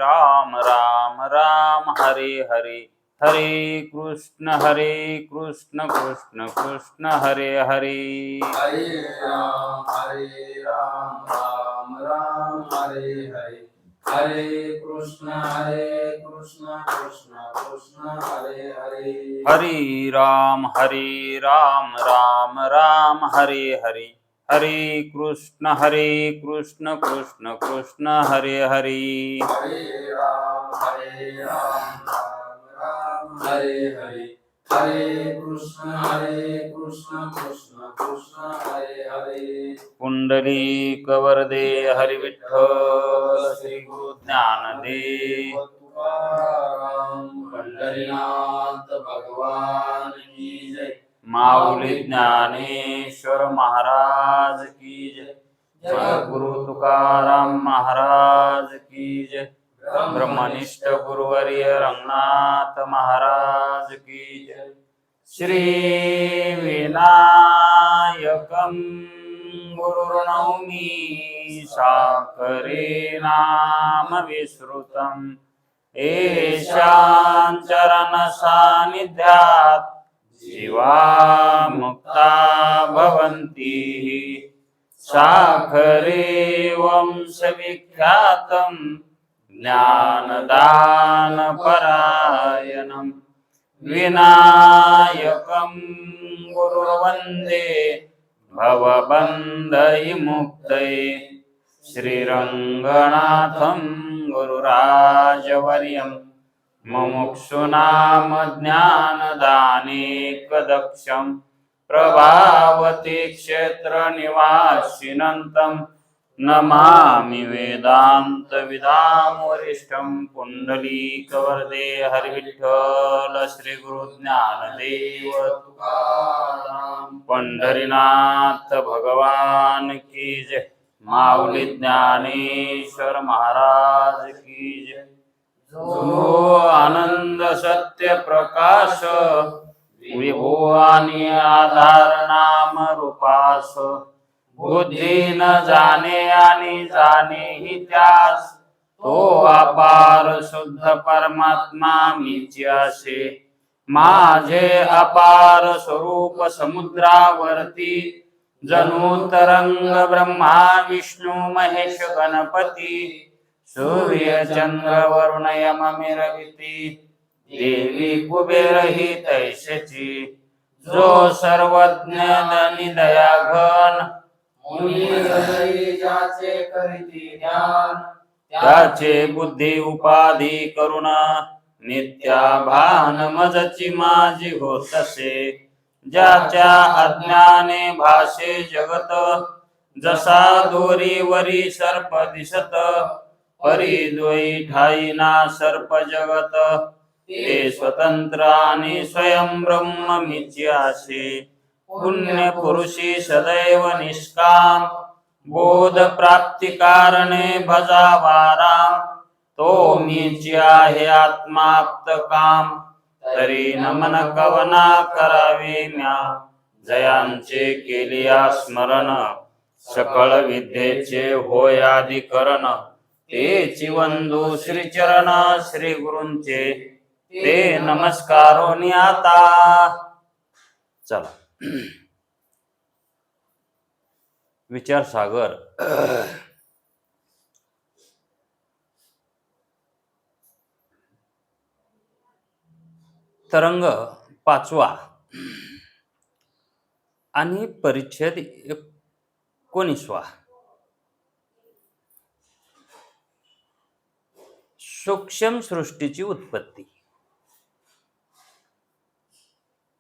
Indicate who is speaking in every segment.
Speaker 1: राम राम राम हरे हरे, हरे कृष्ण कृष्ण कृष्ण हरे हरे।
Speaker 2: हरे राम राम राम हरे हरे, हरे कृष्ण कृष्ण कृष्ण हरे हरे।
Speaker 1: हरे राम राम राम हरे हरे, हरे कृष्ण कृष्ण कृष्ण हरे हरे।
Speaker 2: हरे राम राम राम हरे हरे, हरे कृष्ण कृष्ण कृष्ण हरे हरे।
Speaker 1: पुंडलीक वरदे हरि विठ्ठल श्री गुरु ज्ञानदेव
Speaker 2: तुकाराम पंढरीनाथ भगवान की जय।
Speaker 1: माऊली ज्ञानेश्वर महाराज की जय, जय गुरु तुकाराम महाराज की जय, ब्रह्मनिष्ठ गुरुवर्य रंगनाथ महाराज की जय। श्री विनायकं गुरुर्नौमि साकरे नाम विश्रुतम्, येषां चरण सान्निध्यात् जीवा मुक्ता भवन्ति। साखरे वंशविख्यातं ज्ञानदानपरायणं, विनायकं गुरुर्वन्दे भवबन्धविमुक्तये। श्रीरङ्गनाथं गुरुराजवर्यं मुमुक्षूणां ज्ञानदानेकदक्षं, प्रभावती क्षेत्रनिवासिनं नमामि वेदान्तविदां पुण्डलीकवरदे हरिविठ्ठल श्री गुरु ज्ञानदेव
Speaker 2: तुकाराम
Speaker 1: पंढरीनाथ भगवान की जय, माऊली ज्ञानेश्वर महाराज की जय। जो आनंद सत्य प्रकाश विभो आणि आधार नाम रूपास, बुद्धी न जाणे आणि जाणे ही त्यास, तो अपार शुद्ध परमात्मा मीच असे। माझे अपार स्वरूप समुद्रावरती, जणू तरंग ब्रह्मा विष्णू महेश गणपती, सूर्य चंद्र वरुण यम मिरविती, देवी कुबेर ही तैसेची, जो सर्वज्ञ दया घन,
Speaker 2: मुनी हृदयी ज्याचे करीती ध्यान,
Speaker 1: त्याचे बुद्धी उपाधी करुण, नित्या भान मजची माझी होतसे। ज्याच्या अज्ञाने भाषे जगत, जसा दोरीवरी सर्प दिसत, परी द्वयी ठाईना सर्प जगत, ते स्वतंत्र आणि स्वयं ब्रह्म मीच असे। पुण्य पुरुषी सदैव निष्काम, बोध प्राप्ती कारणे भजावा राम, तो मीच आहे आत्माप्त काम, तरी नमन कवना करावे म्या। जयांचे केलिया स्मरण, सकळ विद्येचे होय अधिकरण, तेची वंदू श्रीचरण श्री गुरूंचे, ते नमस्कारोनी आता। चला विचार सागर तरंग 5वा आणि परिच्छेद 19वा, सूक्ष्म सृष्टीची उत्पत्ती।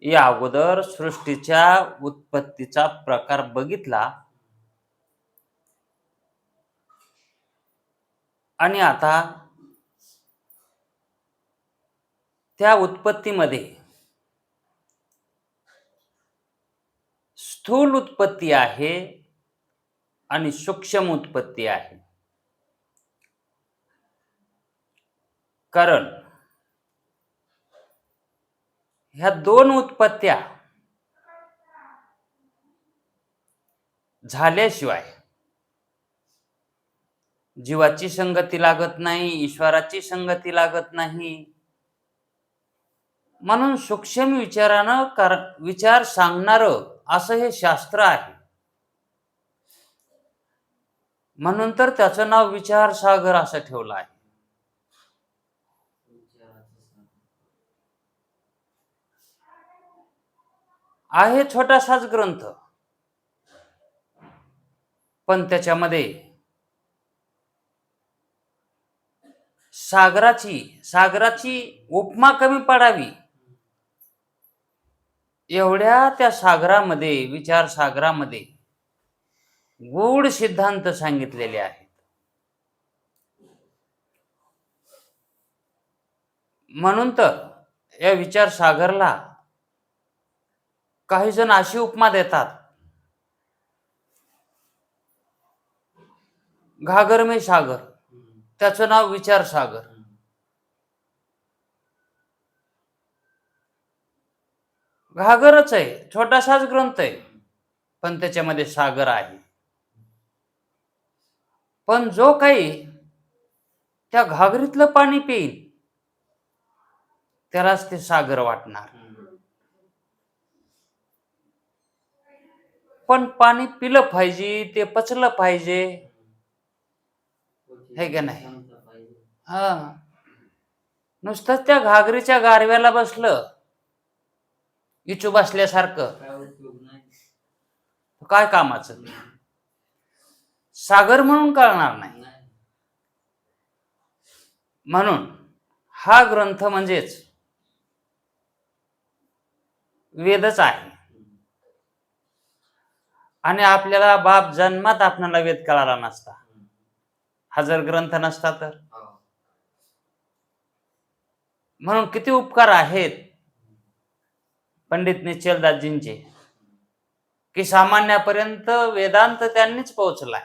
Speaker 1: या अगोदर सृष्टीच्या उत्पत्तीचा प्रकार बघितला आणि आता त्या उत्पत्तीमध्ये स्थूल उत्पत्ती आहे आणि सूक्ष्म उत्पत्ती आहे। कारण ह्या दोन उत्पत्त्या झाल्याशिवाय जीवाची संगती लागत नाही, ईश्वराची संगती लागत नाही. म्हणून सूक्ष्म विचार सांगणारं असं हे शास्त्र आहे. म्हणून तर त्याचं नाव विचार सागर असं ठेवलं आहे. आहे छोटासाच ग्रंथ, पण त्याच्यामध्ये सागराची उपमा कमी पडावी एवढ्या त्या सागरामध्ये, विचार सागरामध्ये गूढ सिद्धांत सांगितलेले आहेत. म्हणून तर या विचार सागरला काही जण अशी उपमा देतात, घागर में सागर, त्याचं नाव विचार सागर. घागरच आहे, छोटासाच ग्रंथ आहे, पण त्याच्यामध्ये सागर आहे. पण जो काही त्या घागरीतलं पाणी पिईल त्यालाच ते सागर वाटणार. पण पाणी पिलं पाहिजे, ते पचलं पाहिजे, हे का नाही? नुसतंच त्या घागरीच्या गारव्याला बसलं इचू बसल्यासारखं, काय कामाचं? सागर म्हणून कळणार नाही. म्हणून हा ग्रंथ म्हणजेच वेदच आहे. आणि आपल्याला बाप जन्मात आपल्याला वेद कळाला नसता, हा जर ग्रंथ नसता तर. म्हणून किती उपकार आहेत पंडित निश्चलदासजींचे, की सामान्यापर्यंत वेदांत त्यांनीच पोहोचलाय.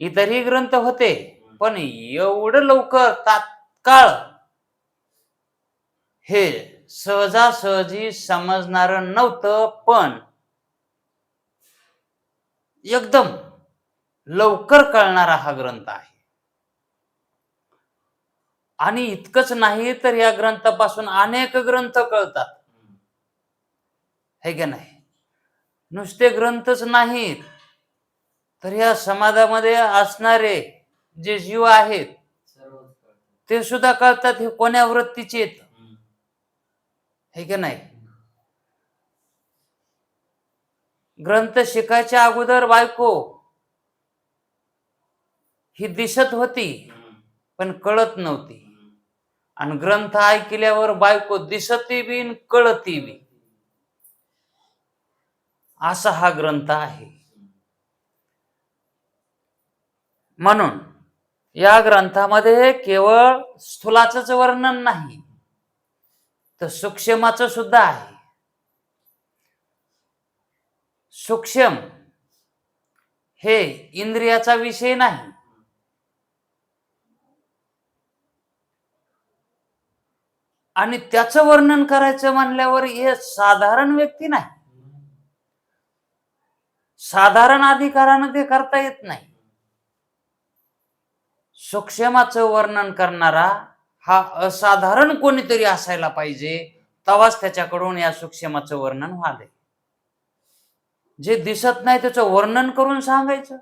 Speaker 1: इतरही ग्रंथ होते, पण एवढं लवकर तात्काळ हे सहजासहजी समजणार नव्हतं, पण एकदम लवकर कळणारा हा ग्रंथ आहे. आणि इतकंच नाही तर या ग्रंथापासून अनेक ग्रंथ कळतात, है का नाही? नुसते ग्रंथच नाहीत तर या समाजामध्ये असणारे जे जीव आहेत ते सुद्धा कळतात, हे कोण्या वृत्तीचे आहेत, है का नाही? ग्रंथ शिकायच्या अगोदर बायको ही दिसत होती पण कळत नव्हती, आणि ग्रंथ ऐकल्यावर बायको दिसती बी कळती बी, असा हा ग्रंथ आहे. म्हणून या ग्रंथामध्ये केवळ स्थूलाचंच वर्णन नाही तर सूक्ष्माचं सुद्धा आहे. सूक्ष्म हे इंद्रियाचा विषय नाही, आणि त्याचं वर्णन करायचं म्हणल्यावर हे साधारण व्यक्ती नाही, साधारण अधिकारानं ते करता येत नाही. सूक्ष्माचं वर्णन करणारा हा असाधारण कोणीतरी असायला पाहिजे, तेव्हाच त्याच्याकडून या सूक्ष्माचं वर्णन व्हावे. जे दिसत नाही त्याचं वर्णन करून सांगायचं,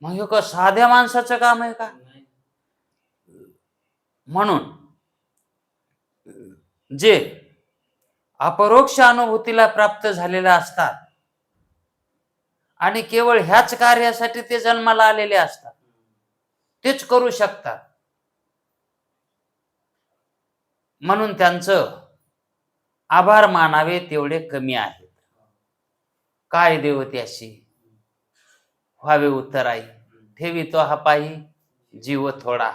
Speaker 1: मग हे का साध्या माणसाचं काम आहे का? म्हणून जे अपरोक्ष अनुभूतीला प्राप्त झालेले असतात आणि केवळ ह्याच कार्यासाठी ते जन्माला आलेले असतात, तेच करू शकतात. म्हणून त्यांचं आभार मानावे तेवढे कमी आहेत. काय देव त्याशी व्हावे उत्तराई, ठेवी तो हा पायी जीव थोडा,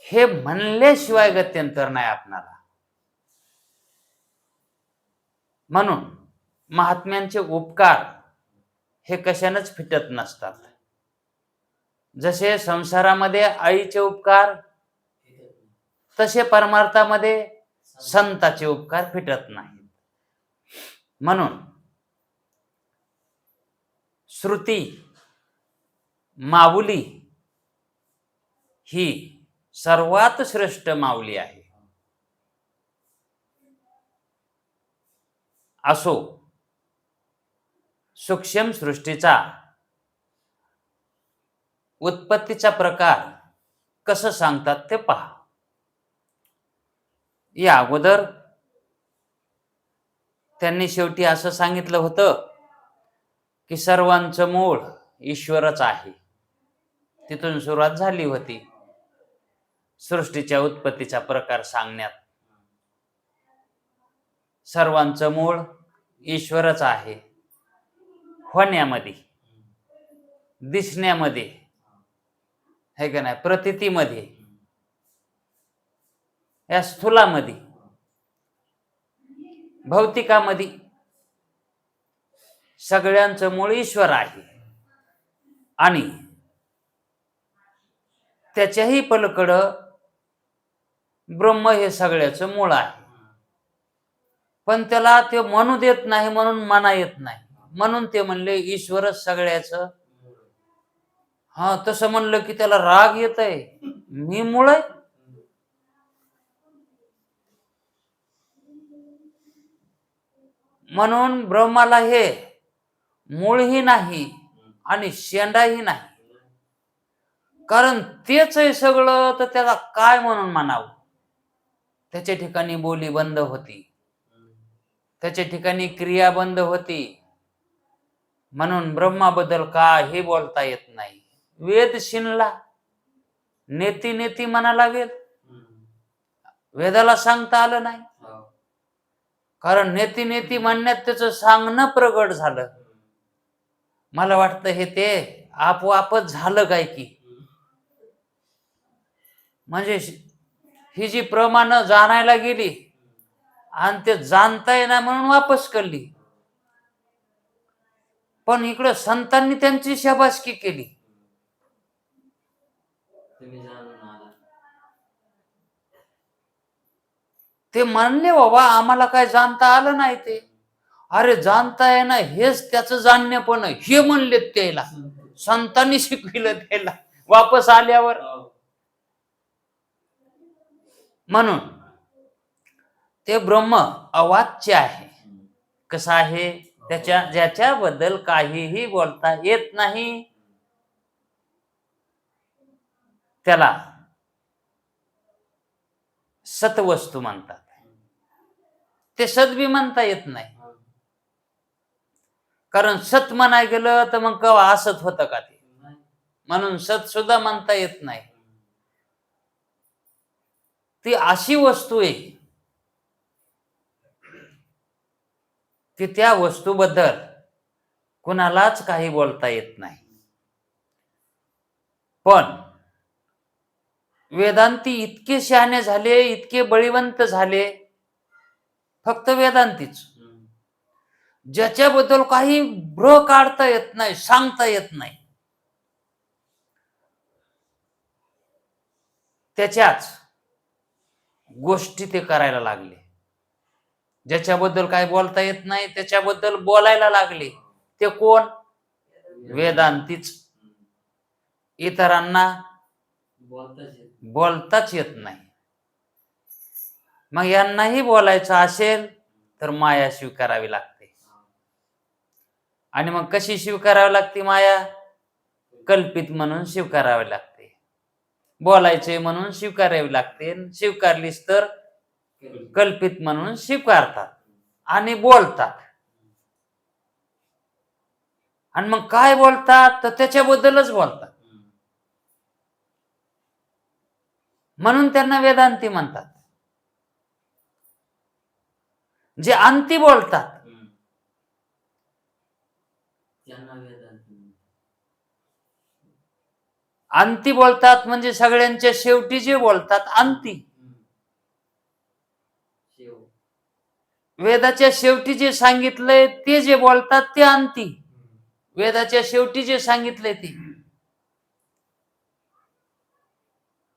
Speaker 1: हे म्हणल्याशिवाय गत्यंतर नाही आपणाला. म्हणून महात्म्यांचे उपकार हे कशानेच फिटत नसतात. जसे संसारामध्ये आईचे उपकार, तसे परमार्थामध्ये संताचे उपकार फिटत नाहीत. म्हणून श्रुती माऊली ही सर्वात श्रेष्ठ माऊली आहे. असो, सूक्ष्म सृष्टीचा उत्पत्तीचा प्रकार कसं सांगतात ते पहा. या अगोदर त्यांनी शेवटी असं सांगितलं होतं की सर्वांचं मूळ ईश्वरच आहे. तिथून सुरुवात झाली होती सृष्टीच्या उत्पत्तीचा प्रकार सांगण्यात. सर्वांचं मूळ ईश्वरच आहे. होण्यामध्ये, दिसण्यामध्ये, है का नाही, प्रतीतीमध्ये, या स्थूलामध्ये, भौतिकामध्ये सगळ्यांचं मूळ ईश्वर आहे. आणि त्याच्याही पलीकडं ब्रह्म हे सगळ्याचं मूळ आहे. पण त्याला ते म्हणू देत नाही, म्हणून म्हणा येत नाही, म्हणून ते म्हणले ईश्वरच सगळ्याचं. हा, तसं म्हणलं की त्याला राग येत आहे, मी मूळ आहे. म्हणून ब्रह्माला हे मूळही नाही आणि शेंडाही नाही, कारण तेच आहे सगळं, तर त्याला काय म्हणून म्हणावं. त्याच्या ठिकाणी बोली बंद होती, त्याच्या ठिकाणी क्रिया बंद होती. म्हणून ब्रह्माबद्दल काही बोलता येत नाही. वेद शिनला, नेती नेती म्हणा लागेल, वेदाला सांगता आलं नाही, कारण नेती नेती म्हणण्यात त्याचं सांगणं प्रगट झालं. मला वाटतं हे ते आपोआपच झालं काय की, म्हणजे ही जी प्रमाण जाणायला गेली आणि ते जाणता येणार म्हणून वापस करली. पण इकडं संतांनी त्यांची शाबासकी केली. ते म्हणले बाबा आम्हाला काय जाणता आलं नाही ते. अरे जाणता येणं हेच त्याचं जाणणे, पण हे म्हणले त्याला संतांनी शिकविलं त्याला वापस आल्यावर. म्हणून ते ब्रह्म अवाच्य आहे. कसं आहे, ज्याच्याबद्दल काहीही बोलता येत नाही त्याला सत्वस्तू म्हणतात. ते सद्बी म्हणता येत नाही, कारण सत म्हणाय गेलं तर मग केव्हा असत होतं का ते, म्हणून सत सुद्धा म्हणता येत नाही. ती अशी वस्तू आहे की त्या वस्तूबद्दल कुणालाच काही बोलता येत नाही. पण वेदांती इतके शहाणे झाले, इतके बळीवंत झाले, फक्त वेदांतीच, ज्याच्याबद्दल काही भ्र काढता येत नाही, सांगता येत नाही, त्याच्याच गोष्टी ते करायला लागले. ज्याच्याबद्दल काय बोलता येत नाही त्याच्याबद्दल बोलायला लागले. ते कोण? वेदांतीच. इतरांना बोलताच येत नाही. मग यांनाही बोलायचं असेल तर माया स्वीकारावी लागते. आणि मग कशी स्वीकारावी लागते माया? कल्पित म्हणून स्वीकारावी लागते. बोलायचे म्हणून स्वीकारावी लागते. स्वीकारलीस तर कल्पित म्हणून स्वीकारतात आणि बोलतात. आणि मग काय बोलतात तर त्याच्याबद्दलच बोलतात, म्हणून त्यांना वेदांती म्हणतात. जे अंती बोलतात अंती बोलतात, म्हणजे सगळ्यांच्या शेवटी जे बोलतात अंती. वेदाच्या शेवटी जे सांगितलंय ते जे बोलतात ते अंती. वेदाच्या शेवटी जे सांगितलंय ते,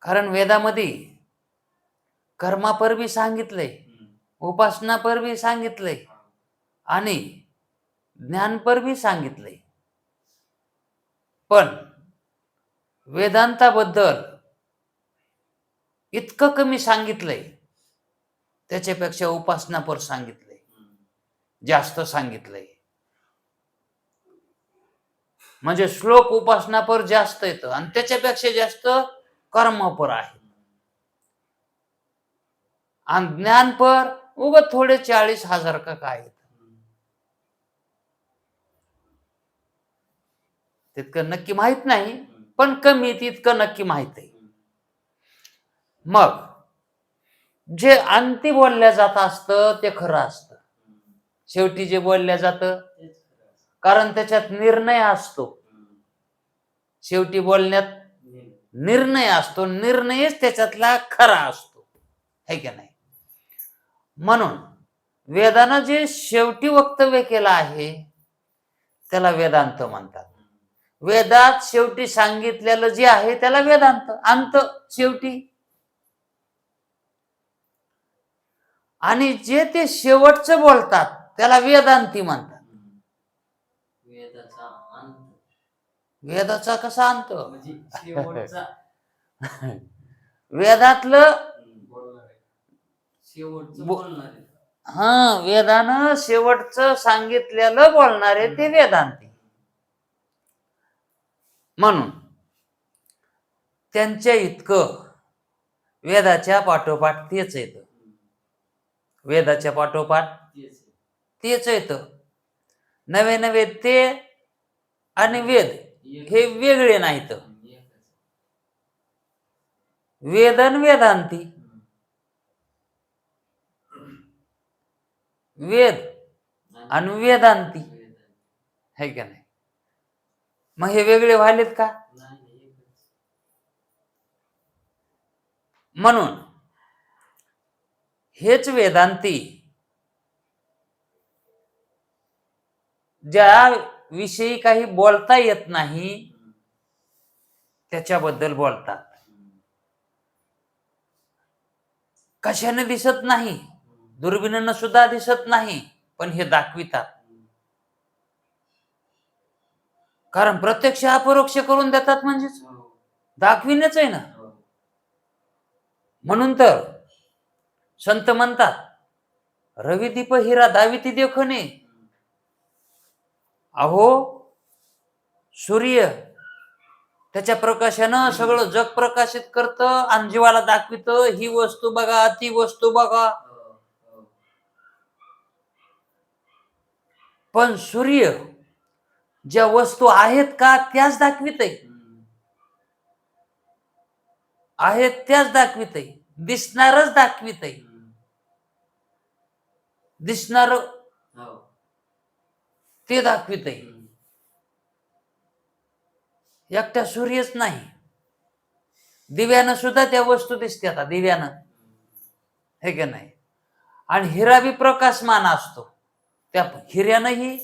Speaker 1: कारण वेदामध्ये कर्मापर बी सांगितलंय, उपासनापर बी सांगितलंय आणि ज्ञानपर बी सांगितलंय. पण वेदांताबद्दल इतकं कमी सांगितलंय, त्याच्यापेक्षा उपासनापर सांगितलंय, जास्त सांगितलंय. म्हणजे श्लोक उपासनापर जास्त येतं आणि त्याच्यापेक्षा जास्त कर्मपर आहे. आणि ज्ञानपर उगत थोडे 40,000 का काय, तितकं नक्की माहित नाही, पण कमी तितकं नक्की माहित आहे. मग जे अंती बोलल्या जात असतं ते खरं असतं. शेवटी जे बोलल्या जातं, कारण त्याच्यात निर्णय असतो. शेवटी बोलण्यात निर्णय असतो, निर्णयच त्याच्यातला खरा असतो, है की नाही? म्हणून वेदानं जे शेवटी वक्तव्य केलं आहे त्याला वेदांत म्हणतात. वेदात शेवटी सांगितलेलं जे आहे त्याला वेदांत, अंत शेवटी. आणि जे ते शेवटचं बोलतात त्याला वेदांती म्हणतात. वेदाचा कसा अंत? वेदातलं वेदानं शेवटचं सांगितलेलं बोलणारे ते वेदांती. म्हणून त्यांच्या इतकं वेदाच्या पाठोपाठ तेच येतं. वेदाच्या पाठोपाठ तेच येतं. नवे नवे ते आणि वेद हे वेगळे नाहीत. वेदन वेदांती, वेद आणि वेदांती, है का नाही? मग हे वेगळे व्हायलेत का? म्हणून हेच वेदांती ज्या विषयी काही बोलता येत नाही त्याच्याबद्दल बोलतात. कशाने दिसत नाही, दुर्बिणीनं सुद्धा दिसत नाही, पण हे दाखवितात. कारण प्रत्यक्ष अपरोक्ष करून देतात, म्हणजेच दाखविणेच आहे ना. म्हणून तर संत म्हणतात, रविदीप हिरा दाविती देखणे. अहो सूर्य त्याच्या प्रकाशानं सगळं जग प्रकाशित करतं आणि जीवाला दाखवितं, ही वस्तू बघा, ती वस्तू बघा. पण सूर्य ज्या वस्तू आहेत का त्याच दाखवित आहे, आहेत त्याच दाखवित आहे, दिसणारच दाखवित आहे. दिसणार ते दाखवित आहे, एकट्या सूर्यच नाही, दिव्यानं सुद्धा त्या वस्तू दिसते. आता दिव्यानं, हे का नाही? आणि हिरा बी प्रकाशमान असतो, त्या हिऱ्यानंही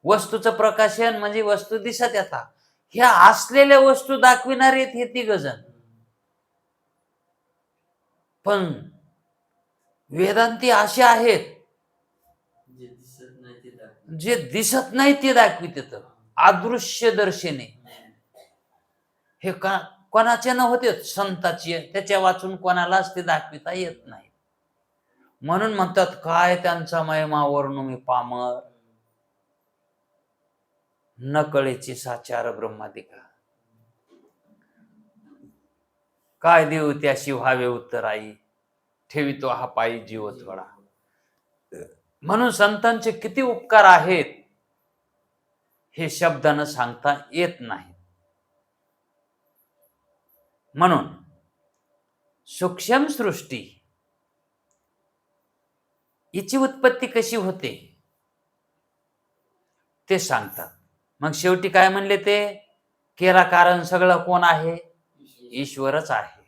Speaker 1: वस्तूचं प्रकाशन म्हणजे वस्तू दिसत येतात. ह्या असलेल्या वस्तू दाखविणारे हे तिघजण. पण वेदांती असे आहेत जे दिसत नाही ते दाखवित येतं, अदृश्य दर्शने. हे कोणाचे न होते, संताची, त्याच्या वाचून कोणालाच ते दाखविता येत नाही. म्हणून म्हणतात, काय त्यांचा महिमा वर्णू मी पामर, न कळेची साचार ब्रह्मादिका. काय देऊ त्याशी व्हावे उत्तराई, ठेवितो हा पायी जीव थोडा. म्हणून संतांचे किती उपकार आहेत हे शब्दानं सांगता येत नाही. म्हणून सूक्ष्म सृष्टी हिची उत्पत्ती कशी होते ते सांगतात. मग शेवटी काय म्हणले ते, केला कारण सगळं कोण आहे? ईश्वरच आहे.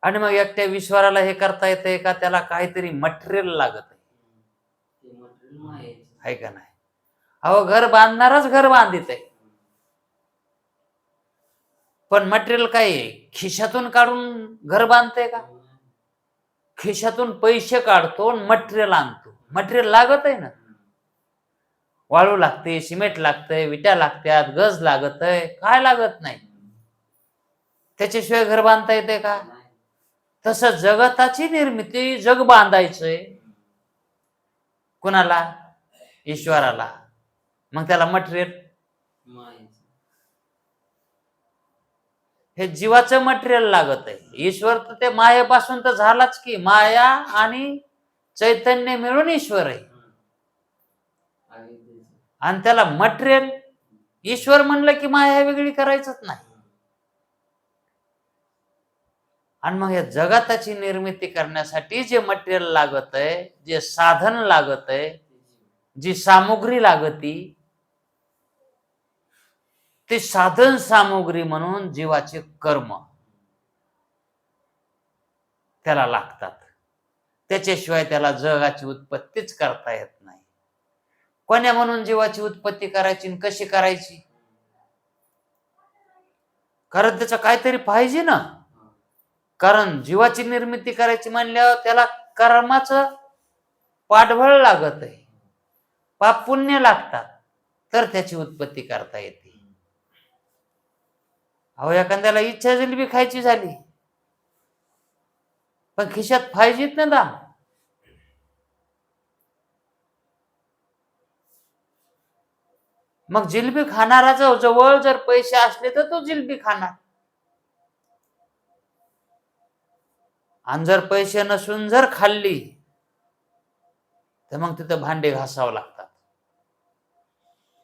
Speaker 1: आणि मग एकट्या ईश्वराला हे करता येते का? त्याला काहीतरी मटेरियल लागत आहे का नाही? अहो घर बांधणारच घर बांधित आहे, पण मटेरियल काय आहे? खिशातून काढून घर बांधते का? खिशातून पैसे काढतो, मटेरियल आणतो. मटेरियल लागत आहे ना. वाळू लागते, सिमेंट लागतंय, विटा लागत्यात, गज लागत आहे, काय लागत नाही. त्याच्याशिवाय घर बांधता येते का? तसं जगताची निर्मिती, जग बांधायचंय कुणाला? ईश्वराला. मग त्याला मटेरियल, हे जीवाचं मटेरियल लागत आहे. ईश्वर तर ते मायेपासून तर झालाच की, माया आणि चैतन्य मिळून ईश्वर आहे. आणि त्याला मटेरियल, ईश्वर म्हणलं की माया वेगळी करायचंच नाही. आणि मग या जगताची निर्मिती करण्यासाठी जे मटेरियल लागत आहे, जे साधन लागत आहे, जी सामुग्री लागती, ते साधन सामुग्री म्हणून जीवाचे कर्म त्याला लागतात. त्याच्याशिवाय त्याला जगाची उत्पत्तीच करता येत नाही. कोण्या म्हणून जीवाची उत्पत्ती करायची आणि कशी करायची? कारण त्याचं काहीतरी पाहिजे ना. कारण जीवाची निर्मिती करायची म्हणल्यावर त्याला कर्माचं पाठबळ लागत आहे, पाप पुण्य लागतात, तर त्याची उत्पत्ती करता येते. अहो, एखाद्याला इच्छा जिलेबी खायची झाली, पण खिशात पाहिजेत ना दाम. मग जिलेबी खाणारा जवळ जर पैसे असले तर तो जिलेबी खाणार, आणि जर पैसे नसून जर खाल्ली तर मग तिथं भांडे घासावं लागतात.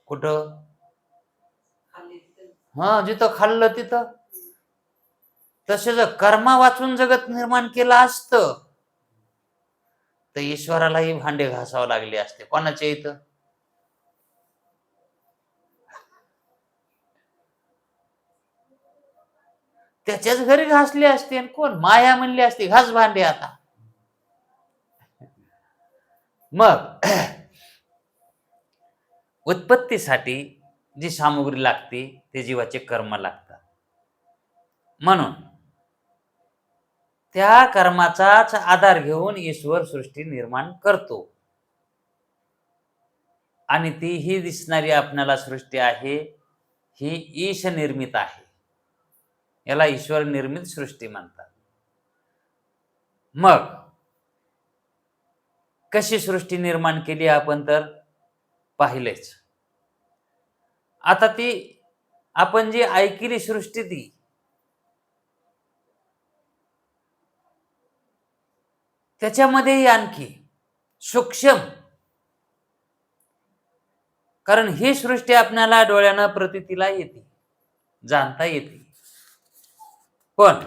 Speaker 1: कुठं? जिथं खाल्लं तिथं. तसे जर कर्मा वाचून जगत निर्माण केलं असतं तर ईश्वरालाही भांडे घासावं लागले असते. कोणाचे इथं? त्याच्याच घरी घासले असते. आणि कोण? माया म्हणली असते घास भांडे आता. मग उत्पत्तीसाठी जी सामुग्री लागते ते जीवाचे कर्म लागतात. म्हणून त्या कर्माचाच आधार घेऊन ईश्वर सृष्टी निर्माण करतो. आणि ती ही दिसणारी आपल्याला सृष्टी आहे, ही ईश निर्मित आहे. याला ईश्वर निर्मित सृष्टी म्हणतात. मग कशी सृष्टी निर्माण केली आपण तर पाहिलेच. आता ती आपण जी ऐकली सृष्टी ती त्याच्यामध्येही आणखी सूक्ष्म, कारण ही सृष्टी आपल्याला डोळ्यानं प्रतीतीला येते, जाणता येते, पण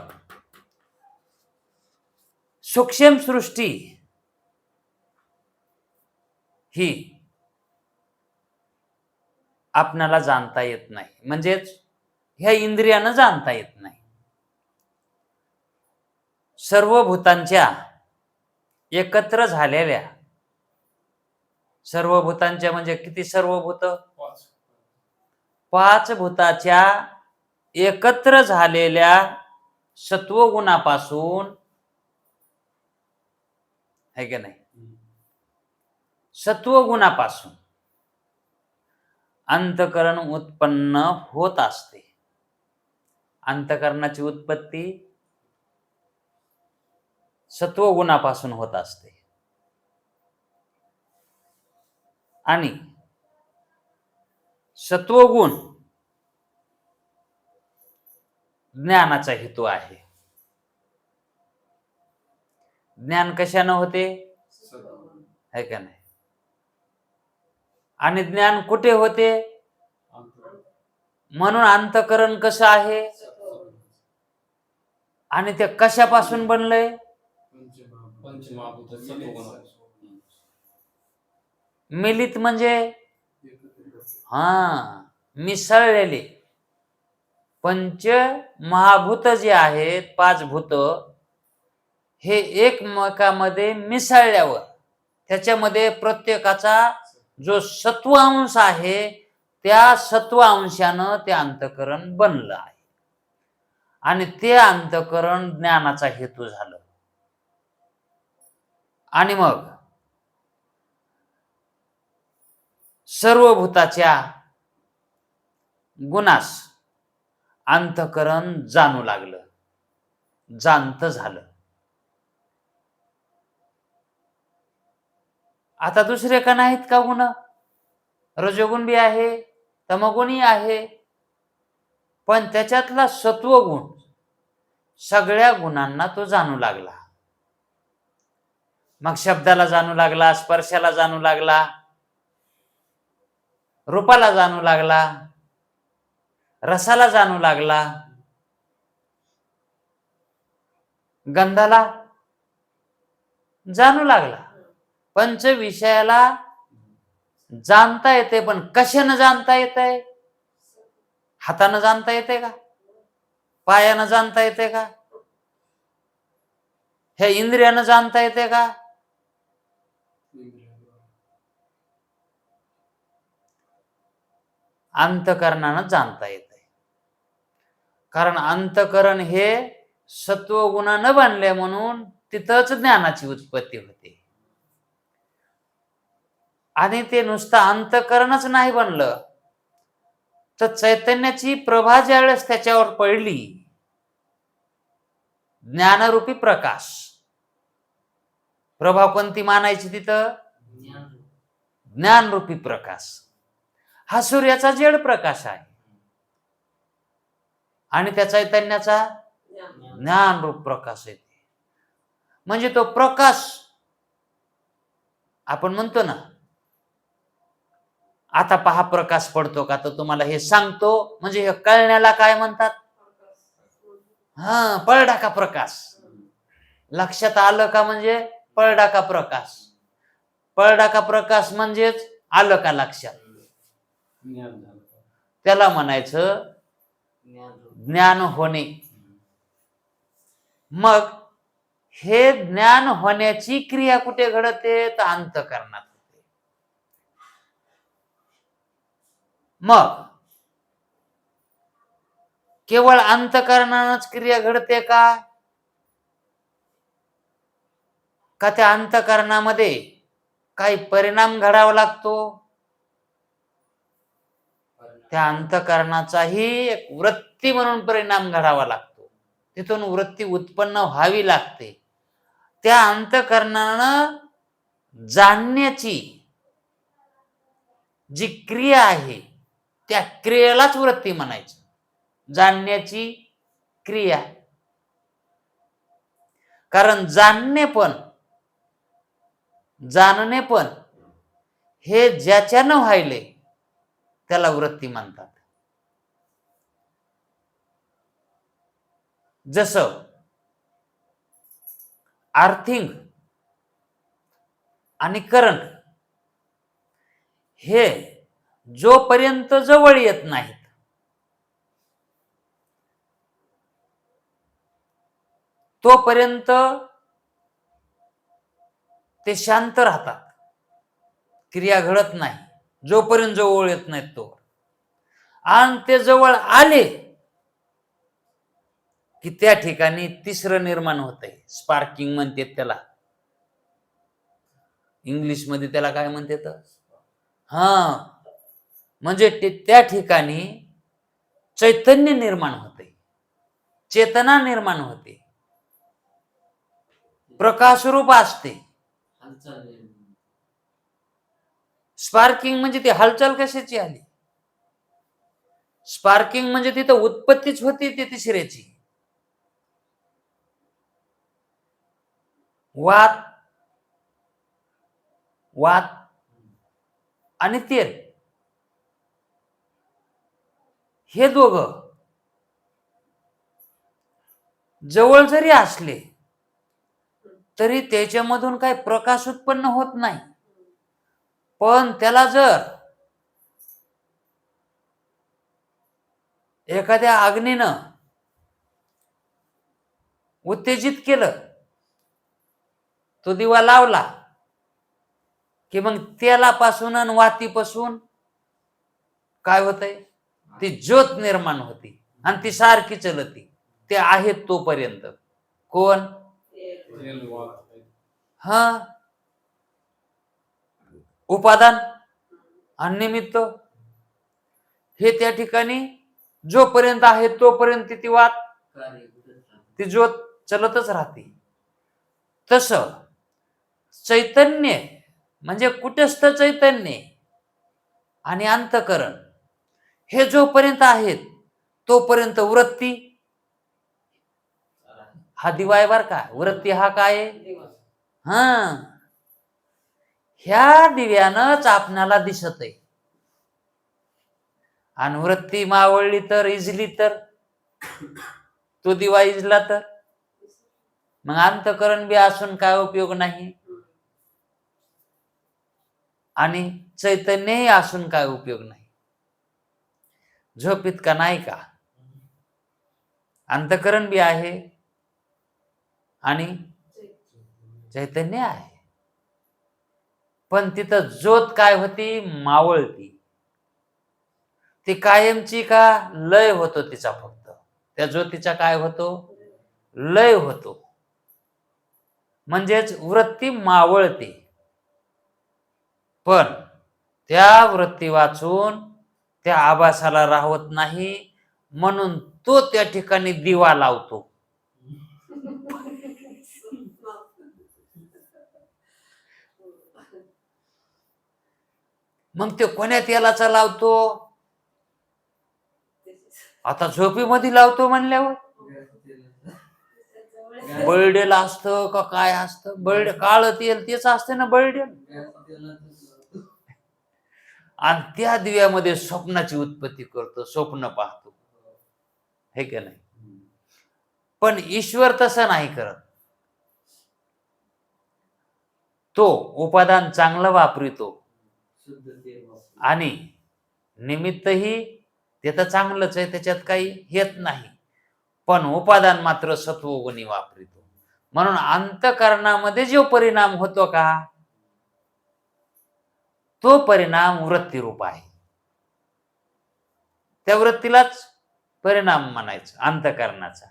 Speaker 1: सूक्ष्म सृष्टी ही आपणाला जाणता येत नाही. म्हणजेच ह्या इंद्रियानं जाणता येत नाही. सर्व भूतांच्या एकत्र झालेल्या, सर्व भूतांच्या म्हणजे किती सर्व भूत? 5 भूताच्या एकत्र झालेल्या सत्वगुणापासून, है की नाही, सत्वगुणापासून अंतःकरण उत्पन्न होत असते. अंतःकरणाची उत्पत्ती सत्वगुणापासून होत असते. आणि सत्वगुण ज्ञानाचा हेतू आहे. ज्ञान कशानं होते? है का नाही? आणि ज्ञान कुठे होते? म्हणून अंतःकरण कसं आहे? आणि ते कशापासून बनलंय? मिलित म्हणजे मिसळलेले. पंच महाभूत जे आहेत, 5 भूत, हे एकमेकांमध्ये मिसळल्यावर त्याच्यामध्ये प्रत्येकाचा जो सत्व अंश आहे, त्या सत्व अंशानं ते अंतःकरण बनलं आहे. आणि ते अंतःकरण ज्ञानाचा हेतू झालं. आणि मग सर्व भूताच्या गुणास अंतःकरण जाणू लागलं, जाणत झालं. आता दुसरे का नाहीत का गुण? रजोगुण बी आहे, तमगुणी आहे, पण त्याच्यातला सत्वगुण सगळ्या गुणांना तो जाणू लागला. मग शब्दाला जाणू लागला, स्पर्शाला जाणू लागला, रूपाला जाणू लागला, रसाला जाणू लागला, गंधाला जाणू लागला. पंच विषयाला जाणता येते, पण कशानं जाणता येतंय? हातानं जाणता येते का? पायानं जाणता येते का? हे इंद्रियानं जाणता येते का? अंतःकरणानं जाणता येते. कारण अंतःकरण हे सत्वगुणानं बनले म्हणून तिथंच ज्ञानाची उत्पत्ती होते. आणि ते नुसतं अंतःकरणच नाही बनलं तर चैतन्याची प्रभा ज्यावेळेस त्याच्यावर पडली, ज्ञानरूपी प्रकाश, प्रभा कोणती मानायची तिथं? ज्ञानरूपी प्रकाश. हा सूर्याचा जड प्रकाश आहे आणि त्या चैतन्याचा ज्ञानरूप प्रकाश आहे. म्हणजे तो प्रकाश, आपण म्हणतो ना, आता पहा प्रकाश पडतो का, तर तुम्हाला हे सांगतो म्हणजे हे कळण्याला काय म्हणतात? पडला का प्रकाश, लक्षात आलं का म्हणजे पडला का प्रकाश. पडला का प्रकाश म्हणजेच आलं का लक्षात, त्याला म्हणायचं ज्ञान होणे. मग हे ज्ञान होण्याची क्रिया कुठे घडते? तर अंतःकरणात. मग केवळ अंतःकरणानंच क्रिया घडते का? का त्या अंतःकरणामध्ये काही परिणाम घडावा लागतो? त्या अंतःकरणाचाही एक वृत्ती म्हणून परिणाम घडावा लागतो. तिथून वृत्ती उत्पन्न व्हावी लागते. त्या अंतःकरणानं जाणण्याची जी क्रिया आहे त्या क्रियेलाच वृत्ती म्हणायचं. जाणण्याची क्रिया. कारण जाणणे पण हे ज्याच्यानं व्हायले त्याला वृत्ती म्हणतात. जसं अर्थिंग आणि करंट हे जोपर्यंत जवळ येत नाहीत तोपर्यंत ते शांत राहतात, क्रिया घडत नाही. जोपर्यंत जवळ येत नाहीत तो, आणि ते जवळ आले की त्या ठिकाणी तिसरं निर्माण होतंय. स्पार्किंग म्हणते त्याला, इंग्लिश मध्ये त्याला काय म्हणते तर, म्हणजे त्या ठिकाणी चैतन्य निर्माण होते, चेतना निर्माण होते, प्रकाशरूप असते. स्पार्किंग म्हणजे ती हालचाल कशाची आली? स्पार्किंग म्हणजे तिथं उत्पत्तीच होती ती तिसऱ्याची. वात आणि तेल हे दोघं जवळ जरी असले तरी त्याच्यामधून काही प्रकाश उत्पन्न होत नाही. पण त्याला जर एखाद्या अग्नीनं उत्तेजित केलं, तो दिवा लावला की मग तेलापासून आणि वातीपासून काय होतंय? ती ज्योत निर्माण होती आणि ती सारखी चलती. ते आहेत तोपर्यंत. कोण? उपादान. आणि निमित्त हे त्या ठिकाणी जोपर्यंत आहे तोपर्यंत ती वात ती ज्योत चलतच राहते. तस चैतन्य म्हणजे कुटस्थ चैतन्य आणि अंतःकरण हे जोपर्यंत आहेत तोपर्यंत वृत्ती हा दिवा आहे बर का. वृत्ती हा काय आहे? हा, ह्या दिव्यानंच आपणाला दिसत आहे. आणि वृत्ती मावळली तर इजली तर तो दिवा इजला तर मग अंतःकरण बी असून काय उपयोग नाही आणि चैतन्यही असून काय उपयोग नाही. झोप इतका नाही का? अंतःकरण बी आहे आणि चैतन्य आहे, पण तिथं ज्योत काय होती? मावळती. ती कायमची का? लय होतो तिचा. फक्त त्या ज्योतीचा काय होतो? लय होतो. म्हणजेच वृत्ती मावळते, पण त्या वृत्ती वाचून त्या आभासाला राहत नाही, म्हणून तो त्या ठिकाणी दिवा लावतो. मग ते कोण्या तेलाचा लावतो? आता झोपेमध्ये लावतो म्हणल्यावर बळडेल असतं का काय असतं? बळडे काळ तेल तेच असते ना बळडेल. आणि त्या दिव्यामध्ये स्वप्नाची उत्पत्ती करतो, स्वप्न पाहतो, हे का नाही? पण ईश्वर तसं नाही करत. तो उपादान चांगलं वापरितो आणि निमित्तही ते तर चांगलंच आहे, त्याच्यात काही येत नाही, पण उपादान मात्र सत्वगुणी वापरितो. म्हणून अंतःकरणामध्ये जो परिणाम होतो का, तो परिणाम वृत्तीरूप आहे. त्या वृत्तीलाच परिणाम म्हणायचं अंतःकरणाचा.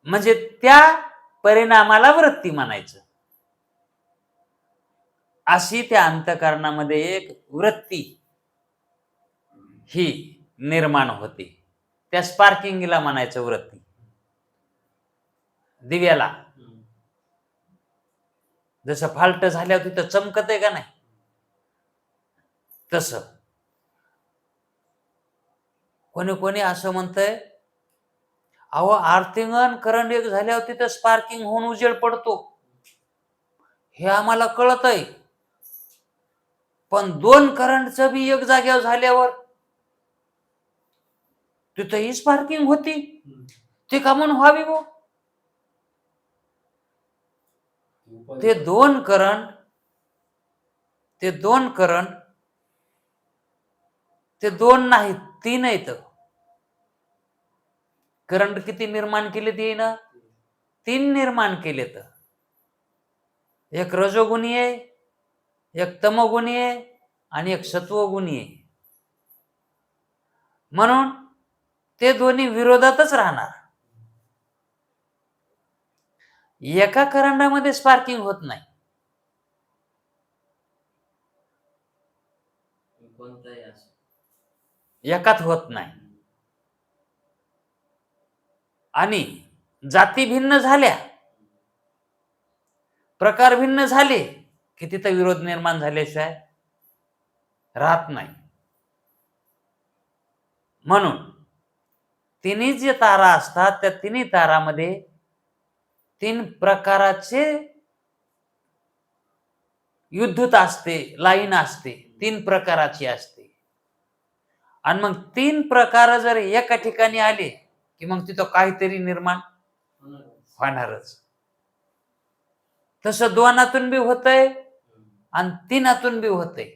Speaker 1: म्हणजे त्या परिणामाला वृत्ती म्हणायचं. अशी त्या अंतःकरणामध्ये एक वृत्ती ही निर्माण होते. त्या स्पार्किंगला म्हणायचं वृत्ती. दिव्याला जसं फाल्ट झाल्यावर तिथं चमकत आहे का नाही, तसं कोणी कोणी असं म्हणतंय, अहो आर्थिंग करंट एक झाल्यावर तिथं स्पार्किंग होऊन उजेड पडतो, हे आम्हाला कळत आहे, पण 2 करंटचं बी एक जाग्यावर झाल्यावर तिथंही स्पार्किंग होती, ते का म्हणून व्हावी हो? ते दोन करंट ते 2 नाहीत, 3 आहेत. करंट किती निर्माण केले? 3 निर्माण केलेत. एक रजोगुणी आहे, एक तमोगुणी आहे आणि एक सत्वगुणी आहे. म्हणून ते दोन्ही विरोधातच राहणार. एका करंटामध्ये स्पार्किंग होत नाही, एकात होत नाही. आणि जाती भिन्न झाल्या, प्रकार भिन्न झाले की तिथं विरोध निर्माण झाल्याशिवाय राहत नाही. म्हणून तिन्ही जे तारा असतात त्या तिन्ही तारामध्ये 3 प्रकाराचे विद्युत असते, लाईन असते, 3 प्रकाराची असते. आणि मग 3 प्रकार जर एका ठिकाणी आले की मग तिथं काहीतरी निर्माण होणारच. तसं 2 बी होतंय आणि 3 बी होतंय.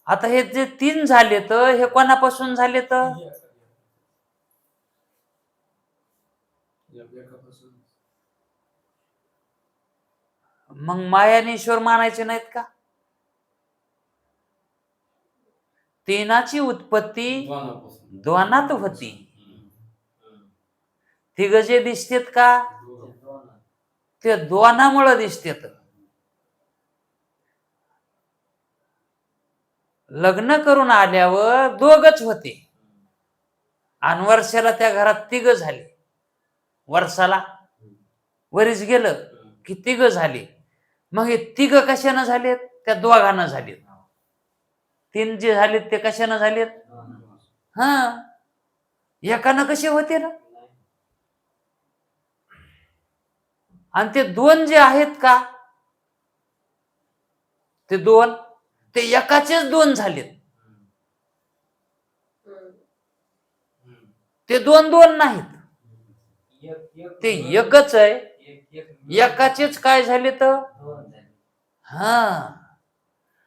Speaker 1: आता हे जे 3 झाले तर हे कोणापासून झाले? तर मग मायानेश्वर मानायचे नाहीत का? 3ची उत्पत्ती 2त होती. तिघ जे दिसतेत का ते दोनामुळं दिसतेत. लग्न करून आल्यावर दोघच होते आणि वर्षाला त्या घरात तिघ झाले. वर्षाला वरीच गेलं की तिघ झाले. मग हे तिघ कशानं झालेत? त्या दोघांना झालेत. तीन जे झालेत ते कशानं झालेत? हा, एकानं कसे होते ना. आणि ते दोन जे आहेत का, ते दोन ते एकाचेच दोन झालेत. ते दोन दोन नाहीत, ते एकच आहे. एकाचेच काय झाले तर. हा,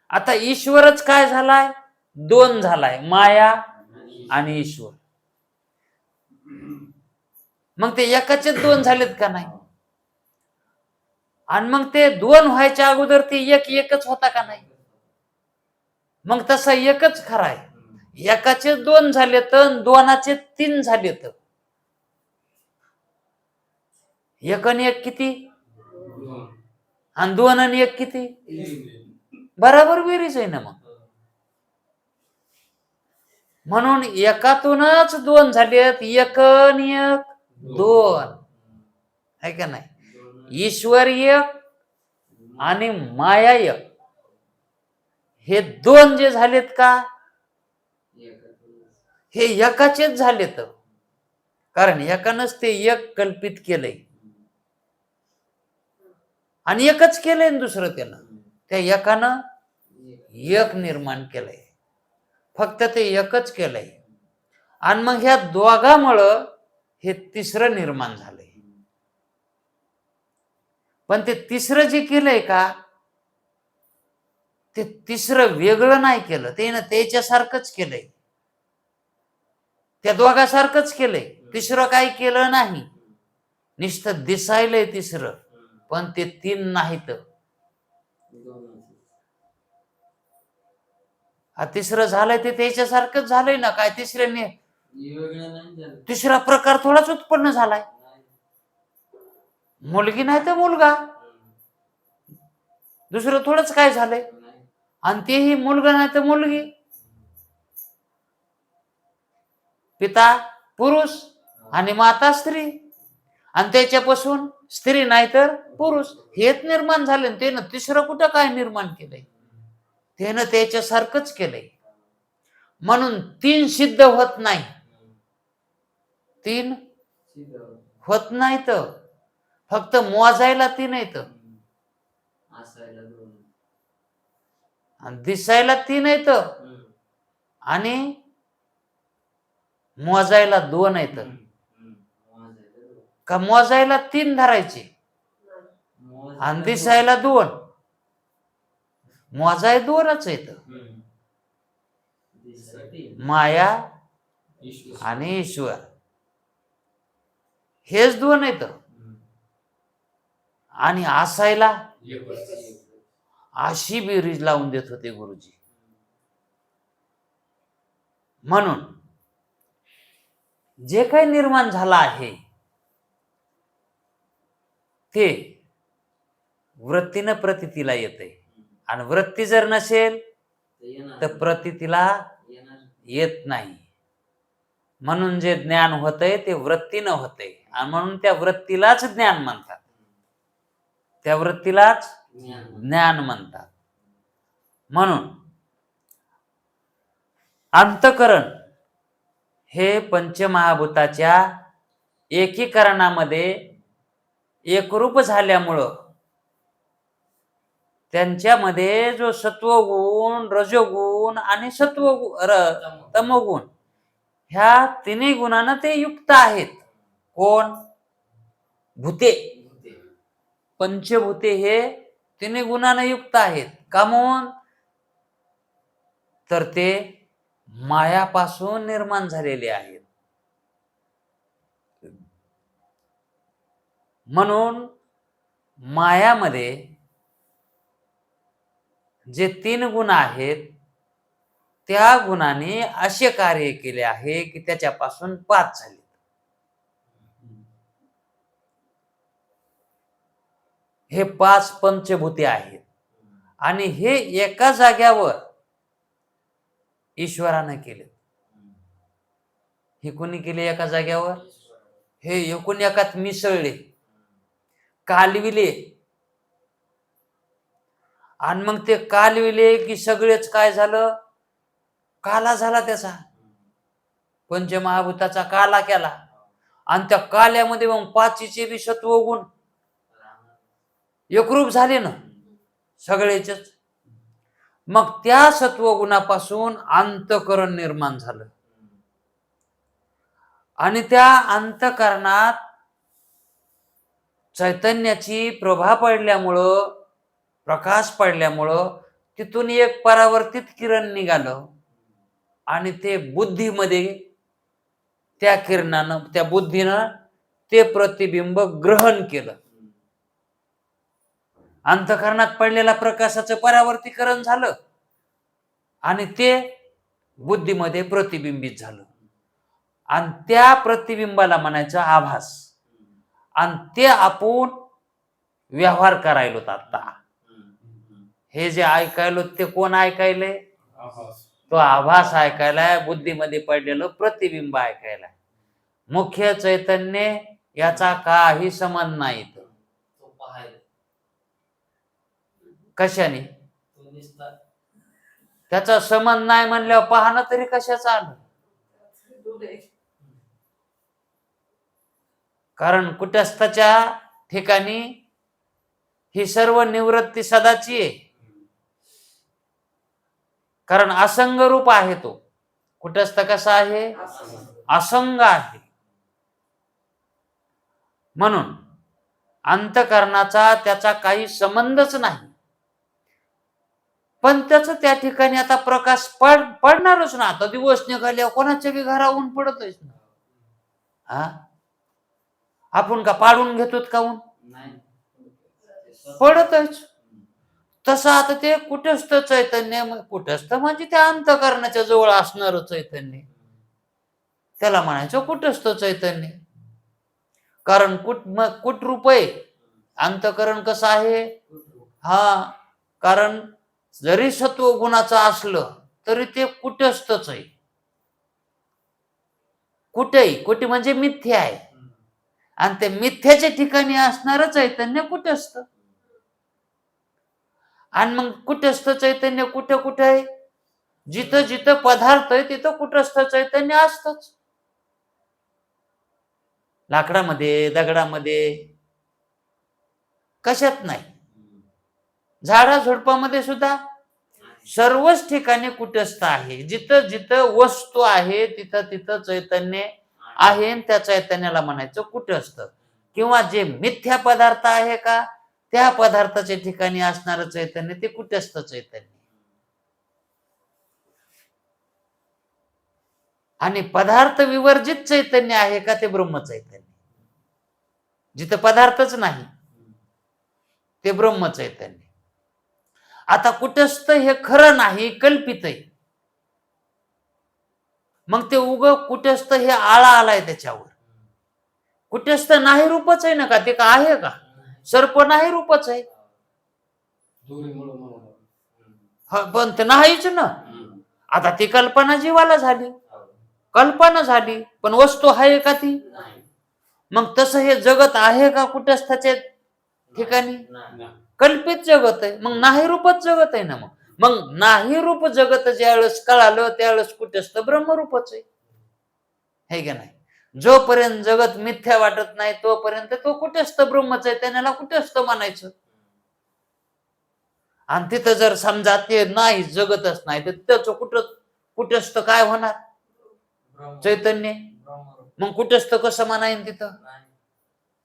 Speaker 1: आता ईश्वरच काय झालाय? दोन झालाय, माया आणि ईश्वर. मग ते एकाचेच दोन झालेत का नाही? आणि मग ते दोन व्हायच्या अगोदर ते एकच होता का नाही? मग तसा एकच खरा आहे. एकाचे दोन झालेत, दोनाचे तीन झालेत. एक आणि एक किती? आणि दोन आणि एक किती? बराबर बेरीज आहे ना. मग म्हणून एकातूनच दोन झालेत, एक आणि एक दोन आहे का नाही? ईश्वर एक आणि माया एक, हे दोन जे झालेत का, हे एकाचेच झालेत. कारण एकानंच ते एक कल्पित केलंय आणि एकच केलंय दुसरं त्यानं. त्या एकानं एक निर्माण केलंय, फक्त ते एकच केलंय. आणि मग ह्या दोघांमुळं हे तिसरं निर्माण झालंय. पण ते तिसरं जे केलंय का, ते तिसरं वेगळं नाही केलं, ते ना त्याच्यासारखंच केलंय, त्या दोघांसारखंच केलंय. तिसरं काही केलं नाही, नुसतं दिसायलंय तिसरं, पण ते तीन नाहीत. तिसरं झालंय ते त्याच्यासारखंच झालंय ना. काय तिसऱ्याने तिसरा प्रकार थोडाच उत्पन्न झालाय. मुलगी नाही तर मुलगा, दुसरं थोडंच काय झालंय. आणि तेही मुलगा नाही तर मुलगी. पिता पुरुष आणि माता स्त्री, आणि त्याच्यापासून स्त्री नाही तर पुरुष, हेच निर्माण झाले. ते ना तिसरं कुठं काय निर्माण केलंय, त्यानं त्याच्यासारखंच केलंय. म्हणून तीन सिद्ध होत नाही, तीन होत नाहीत. फक्त मोजायला तीन येत, दिसायला तीन येत, आणि मोजायला दोन येत. का मोजायला तीन धरायचे आणि दिसायला दोन, मोजाय दोनच येत, माया आणि ईश्वर हेच दोन येत. आणि असायला अशी बेरीज लावून देत होते गुरुजी. म्हणून जे काही निर्माण झालं आहे ते वृत्तीनं प्रतीतीला येते, आणि वृत्ती जर नसेल तर प्रतीतीला येत नाही. म्हणून जे ज्ञान होतंय ते वृत्तीनं होतंय, आणि म्हणून त्या वृत्तीलाच ज्ञान म्हणतात, त्या वृत्तीलाच ज्ञान म्हणतात. म्हणून अंतःकरण हे पंचमहाभूताच्या एकीकरणामध्ये एकरूप झाल्यामुळं त्यांच्यामध्ये जो सत्वगुण, रजोगुण आणि तमोगुण, ह्या तिन्ही गुणानं ते युक्त आहेत. कोण? भूते, पंचभूते हे तिन्ही गुणानं युक्त आहेत. का म्हणून? तर ते मायापासून निर्माण झालेले आहेत. म्हणून मायामध्ये जे तीन गुण आहेत त्या गुणाने असे कार्य केले आहे की त्याच्यापासून पाच झाले. हे 5 पंचभूते आहेत आणि हे एका जाग्यावर ईश्वरानं केले. हे कोणी केले एका जाग्यावर? हे एकूण एकात मिसळले, कालविले. आणि मग ते कालविले की सगळेच काय झालं? काला झाला त्याचा, पंचमहाभूताचा काला केला. आणि त्या काल्यामध्ये मग 5चे बी सत्वगुण एकरूप झाले ना सगळेच. मग त्या सत्वगुणापासून अंतःकरण निर्माण झालं आणि त्या अंतःकरणात चैतन्याची प्रभा पडल्यामुळं, प्रकाश पडल्यामुळं तिथून एक परावर्तित किरण निघालं आणि ते बुद्धीमध्ये, त्या किरणानं, त्या बुद्धीनं ते प्रतिबिंब ग्रहण केलं. अंतःकरणात पडलेल्या प्रकाशाचं परावर्तीकरण झालं आणि ते बुद्धीमध्ये प्रतिबिंबित झालं आणि त्या प्रतिबिंबाला म्हणायचं आभास. आणि ते आपण व्यवहार करायलो. आता हे जे ऐकायलो ते कोण ऐकायलंय? तो आभास ऐकायलाय, बुद्धीमध्ये पडलेलं प्रतिबिंब ऐकायलाय. मुख्य चैतन्य याचा काही संबंध नाही. कशाने? त्याचा संबंध नाही म्हणल्यावर पाहणं तरी कशाचं आलं? कारण कुटस्थाच्या ठिकाणी ही सर्व निवृत्ती सदाची आहे. कारण असंग रूप आहे तो. कुटस्थ कसा आहे? असंग आहे. म्हणून अंतःकरणाचा त्याचा काही संबंधच नाही. पण त्याचं त्या ठिकाणी आता प्रकाश पडणारच ना. आता दिवस निघाल्यावर कोणाच्या बी घरा ऊन पडतच ना. हा, आपण का पाडून घेतो का ऊन? पडतच. तसं आता ते कुटस्थ चैतन्य, कुटस्थ म्हणजे त्या अंतःकरणाच्या जवळ असणार चैतन्य, त्याला म्हणायचं कुटस्थ चैतन्य. कारण कुट रूप आहे. अंतःकरण कसं आहे? हा, कारण जरी सत्व गुणाचं असलं तरी ते कुटस्थच आहे. कुटे म्हणजे मिथ्या आहे आणि ते मिथ्याच्या ठिकाणी असणार चैतन्य कुटस्थ. आणि मग कुटस्थ चैतन्य कुठं कुठं आहे? जिथं जिथं पदार्थ आहे तिथं कुटस्थ चैतन्य असतच. लाकडामध्ये, दगडामध्ये, कशात नाही. झाडा झुडपामध्ये सुद्धा सर्वच ठिकाणी कुटस्थ आहे. जिथं जिथं वस्तू आहे तिथं तिथं चैतन्य आहे. त्या चैतन्याला म्हणायचं कुटस्थ. किंवा जे मिथ्या पदार्थ आहे का, त्या पदार्थाच्या ठिकाणी असणारं चैतन्य ते कुटस्थ चैतन्य. आणि पदार्थ विवर्जित चैतन्य आहे का, ते ब्रह्म चैतन्य. जिथं पदार्थच नाही ते ब्रह्म चैतन्य. आता कुटस्थ हे खरं नाही, कल्पित आहे. मग ते कुटस्थ हे आळा आलाय त्याच्यावर. कुटस्थ नाही रूपच आहे ना का, ते का आहे का? सर्प नाही रूपच आहे. पण ते नाहीच ना. आता ती कल्पना जीवाला झाली, कल्पना झाली, पण वस्तू आहे का ती? मग तसं हे जगत आहे का कुटस्थाच्या ठिकाणी? कल्पित जगत आहे. मग नाही रूपच जगत आहे ना. मग नाही रूप जगत ज्यावेळेस कळालं त्यावेळेस कुटस्थ ब्रह्मरूपच आहे का नाही? जोपर्यंत जगत मिथ्या वाटत नाही तोपर्यंत तो कुटस्थ ब्रह्मच आहे, त्याला कुटस्थ म्हणायचं. आणि तिथं जर समजा ते नाही, जगतच नाही, तर त्याचं कुटस्थ काय होणार? चैतन्य. मग कुटस्थ कसं म्हणायन तिथं?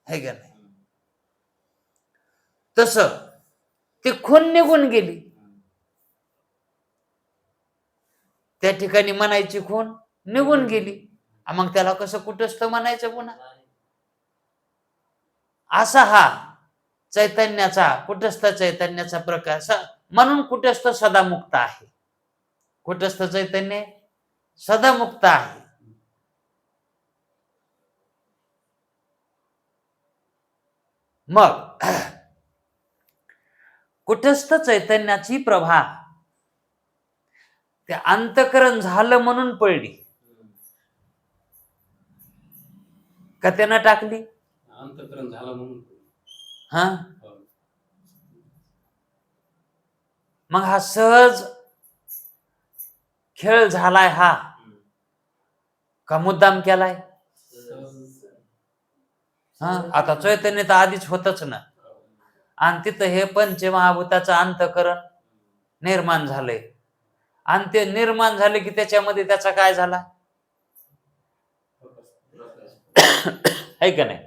Speaker 1: है का नाही? तस ती खून निघून गेली, त्या ठिकाणी म्हणायची खून निघून गेली. मग त्याला कसं कुटस्थ म्हणायचं पुन्हा? असा हा चैतन्याचा, कुटस्थ चैतन्याचा प्रकाश. म्हणून कुटस्थ सदामुक्त आहे. कुटस्थ चैतन्य सदामुक्त आहे. मग कुटस्थ चैतन्याची प्रभा ते अंतकरण झालं म्हणून पडली का त्यानं टाकली?
Speaker 3: अंतःकरण झालं म्हणून.
Speaker 1: हा, मग हा सहज खेळ झालाय हा का मुद्दाम केलाय? हा, आता चैतन्य तर आधीच होतच ना, आणि तिथं हे पंचमहाभूताचं अंतकरण निर्माण झालंय, आणि ते निर्माण झाले की त्याच्यामध्ये त्याचा काय झाला आहे का नाही?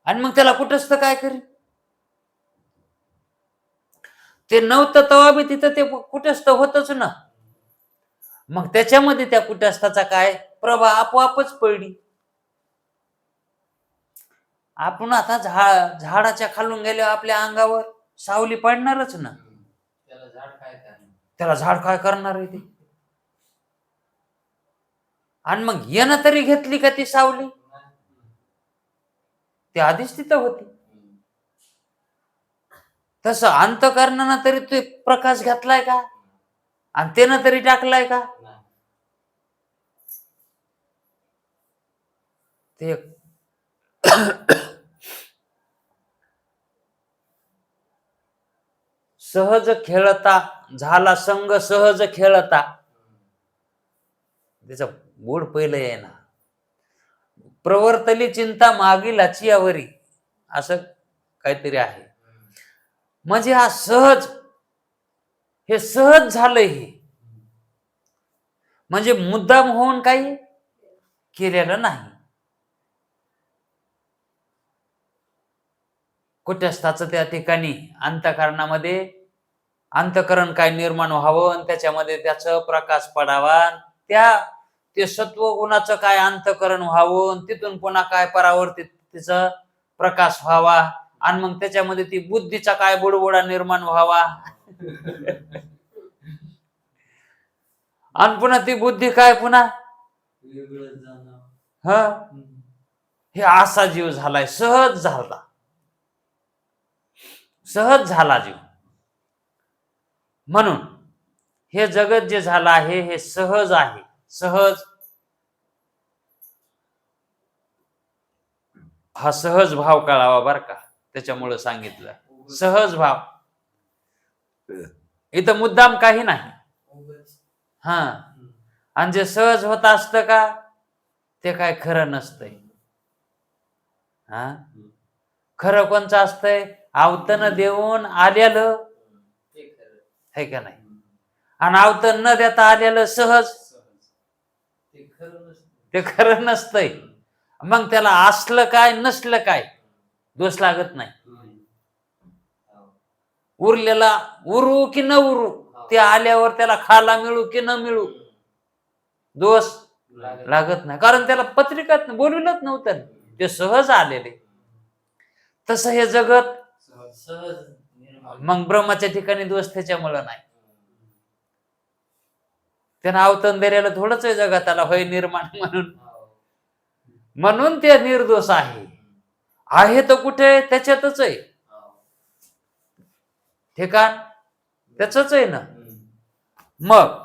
Speaker 1: आणि मग त्याला कुठंच तर काय करी, ते नव्हतं तेव्हा बी तिथं ते कुटस्थ होतच ना. मग त्याच्यामध्ये त्या कुटस्थाचा काय प्रभा आपोआपच पडली. आपण आता झाडाच्या खालून गेल्यावर आपल्या अंगावर सावली पडणारच ना.
Speaker 2: त्याला झाड काय करणार?
Speaker 1: त्याला झाड काय करणार आहे ते? आणि मग येणं तरी घेतली का ती सावली? ती आधीच तिथं होती. तसं अंतकरणानं तरी ते प्रकाश घेतलाय का? आणि त्यानं तरी टाकलाय का? ते सहज खेळता झाला संग सहज खेळता, त्याचा बोर्ड पहिलं आहे ना, प्रवर्तली चिंता मागीलाची यावरी, असं काहीतरी आहे. म्हणजे हा सहज, हे सहज झालंय, हे म्हणजे मुद्दाम होऊन काही केलेलं नाही. कुटस्थाचं त्या ठिकाणी अंतःकरणामध्ये अंतःकरण काय निर्माण व्हावं आणि त्याच्यामध्ये त्याचं प्रकाश पडावा, ते सत्व गुणाचं काय अंतःकरण व्हावं, तिथून पुन्हा काय परावर्तित तिचा प्रकाश व्हावा, आणि मग त्याच्यामध्ये ती बुद्धीचा काय बुडबुडा निर्माण व्हावा आणि पुन्हा ती बुद्धी काय पुन्हा हा, हे असा जीव झालाय, सहज झाला, सहज झाला जीव. म्हणून हे जगत जे झालं आहे हे सहज आहे. सहज, हा सहज भाव कळावा बर का, त्याच्यामुळे सांगितलं सहज भाव. इथं मुद्दाम काही नाही. हा, आणि जे सहज होत असतं का ते काय खरं नसतंय. हा, खरं कोणचं असतंय? आवतन देऊन आलेलं, है का नाही? आणि आवतन न देता आलेलं सहज, ते खरं नसतंय. मग त्याला असलं काय नसलं काय दोष लागत नाही. उरलेला उरू की न उरू, ते आल्यावर त्याला खायला मिळू की न मिळू दोष लागत नाही, कारण त्याला पत्रिकात बोलवलंच नव्हतं, ते सहज आलेले. तसं हे जगत
Speaker 2: सहज,
Speaker 1: मग ब्रह्माच्या ठिकाणी दोष त्याच्यामुळं नाही. त्यानं आवतन दिलेलं थोडंच आहे जगताला होय निर्माण म्हणून, म्हणून ते निर्दोष आहे. आहे तर कुठे? त्याच्यातच आहे, ठिकाण त्याचंच आहे ना. मग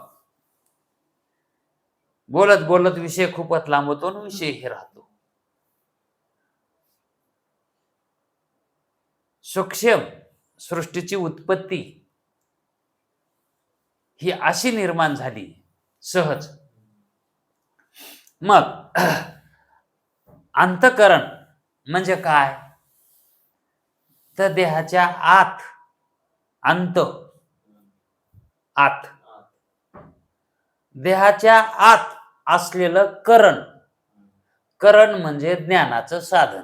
Speaker 1: बोलत बोलत विषय खूपच लांबतो, विषय हे राहतो. सूक्ष्म सृष्टीची उत्पत्ती ही अशी निर्माण झाली सहज. मग अंतःकरण म्हणजे काय? तर देहाच्या आत, आत, देहाच्या आत असलेलं करण. करण म्हणजे ज्ञानाचं साधन,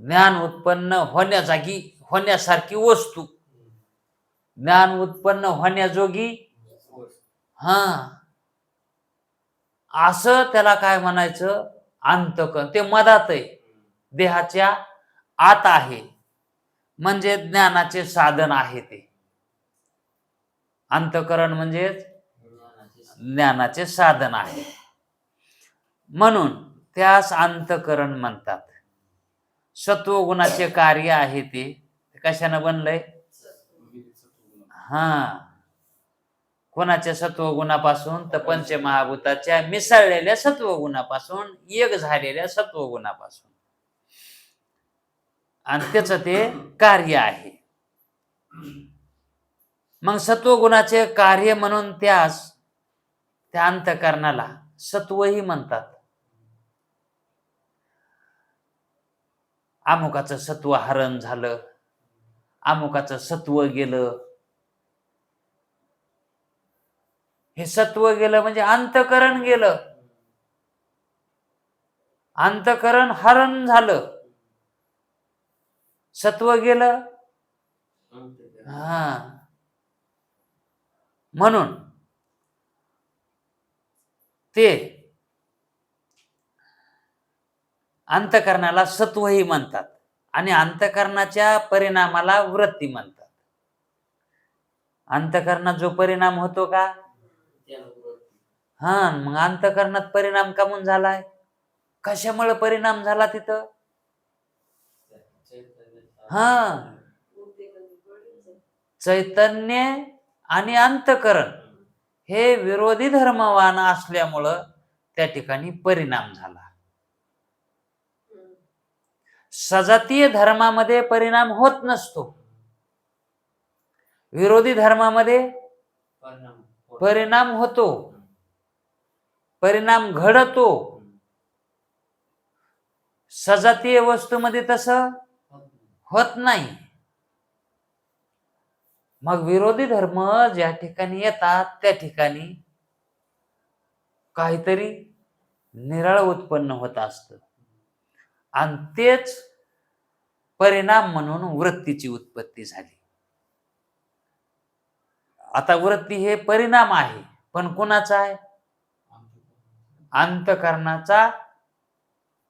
Speaker 1: ज्ञान उत्पन्न होण्यासारखी वस्तू, ज्ञान उत्पन्न होण्याजोगी, हा, असं त्याला काय म्हणायचं? अंतःकरण. ते मधात आहे, देहाच्या आत आहे, म्हणजे ज्ञानाचे साधन आहे ते. अंतःकरण म्हणजे ज्ञानाचे साधन आहे, म्हणून त्यास अंतःकरण म्हणतात. सत्वगुणाचे कार्य आहे ते कशानं बनलंय? हा, कोणाच्या सत्वगुणापासून? तर पंचमहाभूताच्या मिसळलेल्या सत्वगुणापासून, एक झालेल्या सत्वगुणापासून. आणि त्याच ते कार्य आहे. मग सत्वगुणाचे कार्य म्हणून त्यास, त्या अंतःकरणाला सत्वही म्हणतात. अमुकाचं सत्व हरण झालं, अमुकाचं सत्व गेलं. हे सत्व गेलं म्हणजे अंतःकरण गेलं, अंतःकरण हरण झालं, सत्व गेलं. हा, म्हणून ते अंतःकरणाला सत्वही म्हणतात आणि अंतःकरणाच्या परिणामाला वृत्ती म्हणतात. अंतःकरणात जो परिणाम होतो का? हा, मग अंतःकरणात परिणाम कामून झालाय? कशामुळे परिणाम झाला तिथं? हा, चैतन्य आणि अंतःकरण हे विरोधी धर्मवान असल्यामुळं त्या ठिकाणी परिणाम झाला. सजातीय धर्मामध्ये परिणाम होत नसतो, विरोधी धर्मामध्ये परिणाम होतो, परिणाम घडतो. सजातीय वस्तूमध्ये तसं होत नाही. मग विरोधी धर्म ज्या ठिकाणी येतात त्या ठिकाणी काहीतरी निराळ उत्पन्न होत असतं आणि तेच परिणाम म्हणून वृत्तीची उत्पत्ती झाली. आता वृत्ती हे परिणाम आहे, पण कुणाचा आहे? अंतःकरणाचा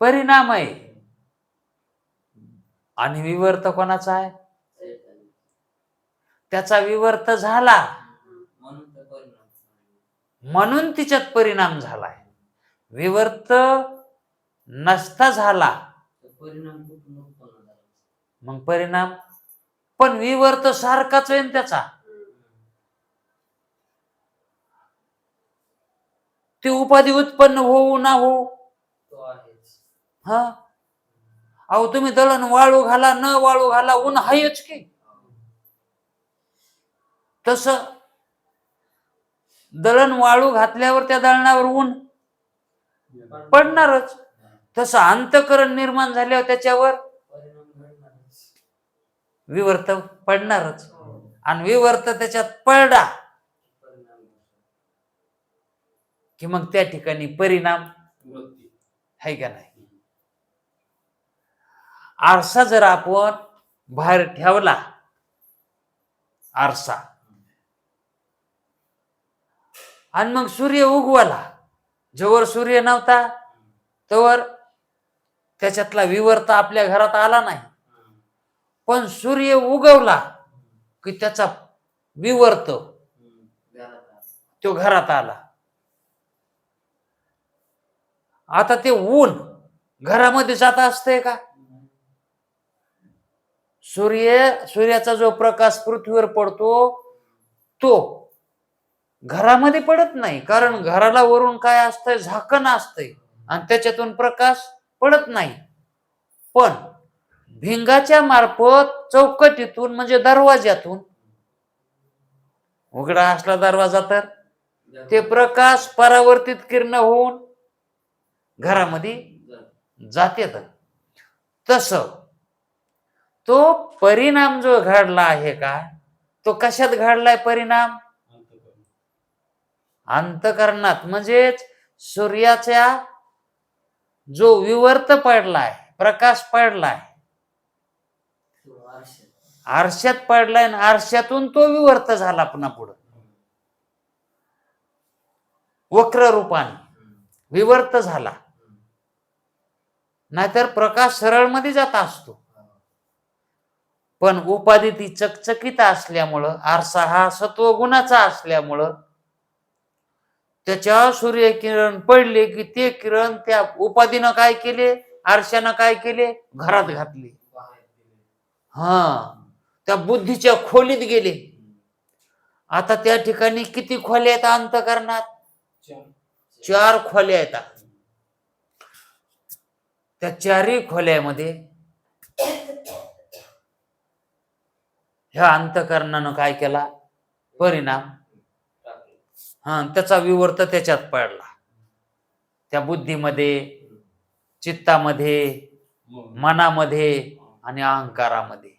Speaker 1: परिणाम आहे. आणि विवर्त कोणाचा आहे? त्याचा विवर्त झाला म्हणून तिच्यात परिणाम झालाय. विवर्त नसता झाला मग परिणाम, पण विवर्त सारखाच आहे ना त्याचा. ते उपाधी उत्पन्न होऊ ना हो, हा. अहो तुम्ही दळण वाळू घाला न वाळू घाला, ऊन हायच की. तस दळण वाळू घातल्यावर त्या दळणावर ऊन पडणारच. तसं अंतःकरण निर्माण झाल्यावर त्याच्यावर विवर्त पडणारच. आणि विवर्त त्याच्यात पडला की मग त्या ठिकाणी परिणाम आहे का नाही? आरसा जर आपण बाहेर ठेवला, आरसा, आणि मग सूर्य उगवाला, जोवर सूर्य नव्हता तोवर त्याच्यातला विवर्त आपल्या घरात आला नाही. पण सूर्य उगवला की त्याचा विवर्त तो घरात आला. आता ते ऊन घरामध्ये जात असतंय का? सूर्याचा जो प्रकाश पृथ्वीवर पडतो तो घरामध्ये पडत नाही, कारण घराला वरून काय असतंय? झाकण असतंय आणि त्याच्यातून प्रकाश पडत नाही. पण भिंगाच्या मार्फत चौकटीतून म्हणजे दरवाज्यातून, उघडा असला दरवाजा तर ते प्रकाश परावर्तित किरण होऊन घरामध्ये जाते. तस तो परिणाम जो घडला आहे का, तो कशात घडलाय परिणाम? अंतःकरणात. म्हणजेच सूर्याचा जो विवर्त पडलाय, प्रकाश पडलाय, आरशात पडलाय आणि आरशातून तो विवर्त झाला पुन्हा पुढं वक्र रूपाने विवर्त झाला. नाहीतर प्रकाश सरळ मध्ये जात असतो. पण उपाधी ती चकचकीत असल्यामुळं, आरसा हा सत्वगुणाचा असल्यामुळं त्याच्या सूर्यकिरण पडले की ते किरण त्या उपाधीनं काय केले? आरशानं काय केले? घरात घातले. हा, त्या बुद्धीच्या खोलीत गेले. आता त्या ठिकाणी किती खोल्या आहेत अंतःकरणात? 4 खोल्या आहेत. त्या 4ही खोल्यामध्ये ह्या अंतःकरणानं काय केला? परिणाम त्याचा विवर्त त्याच्यात पडला. त्या बुद्धीमध्ये, चित्तामध्ये, मनामध्ये आणि अहंकारामध्ये.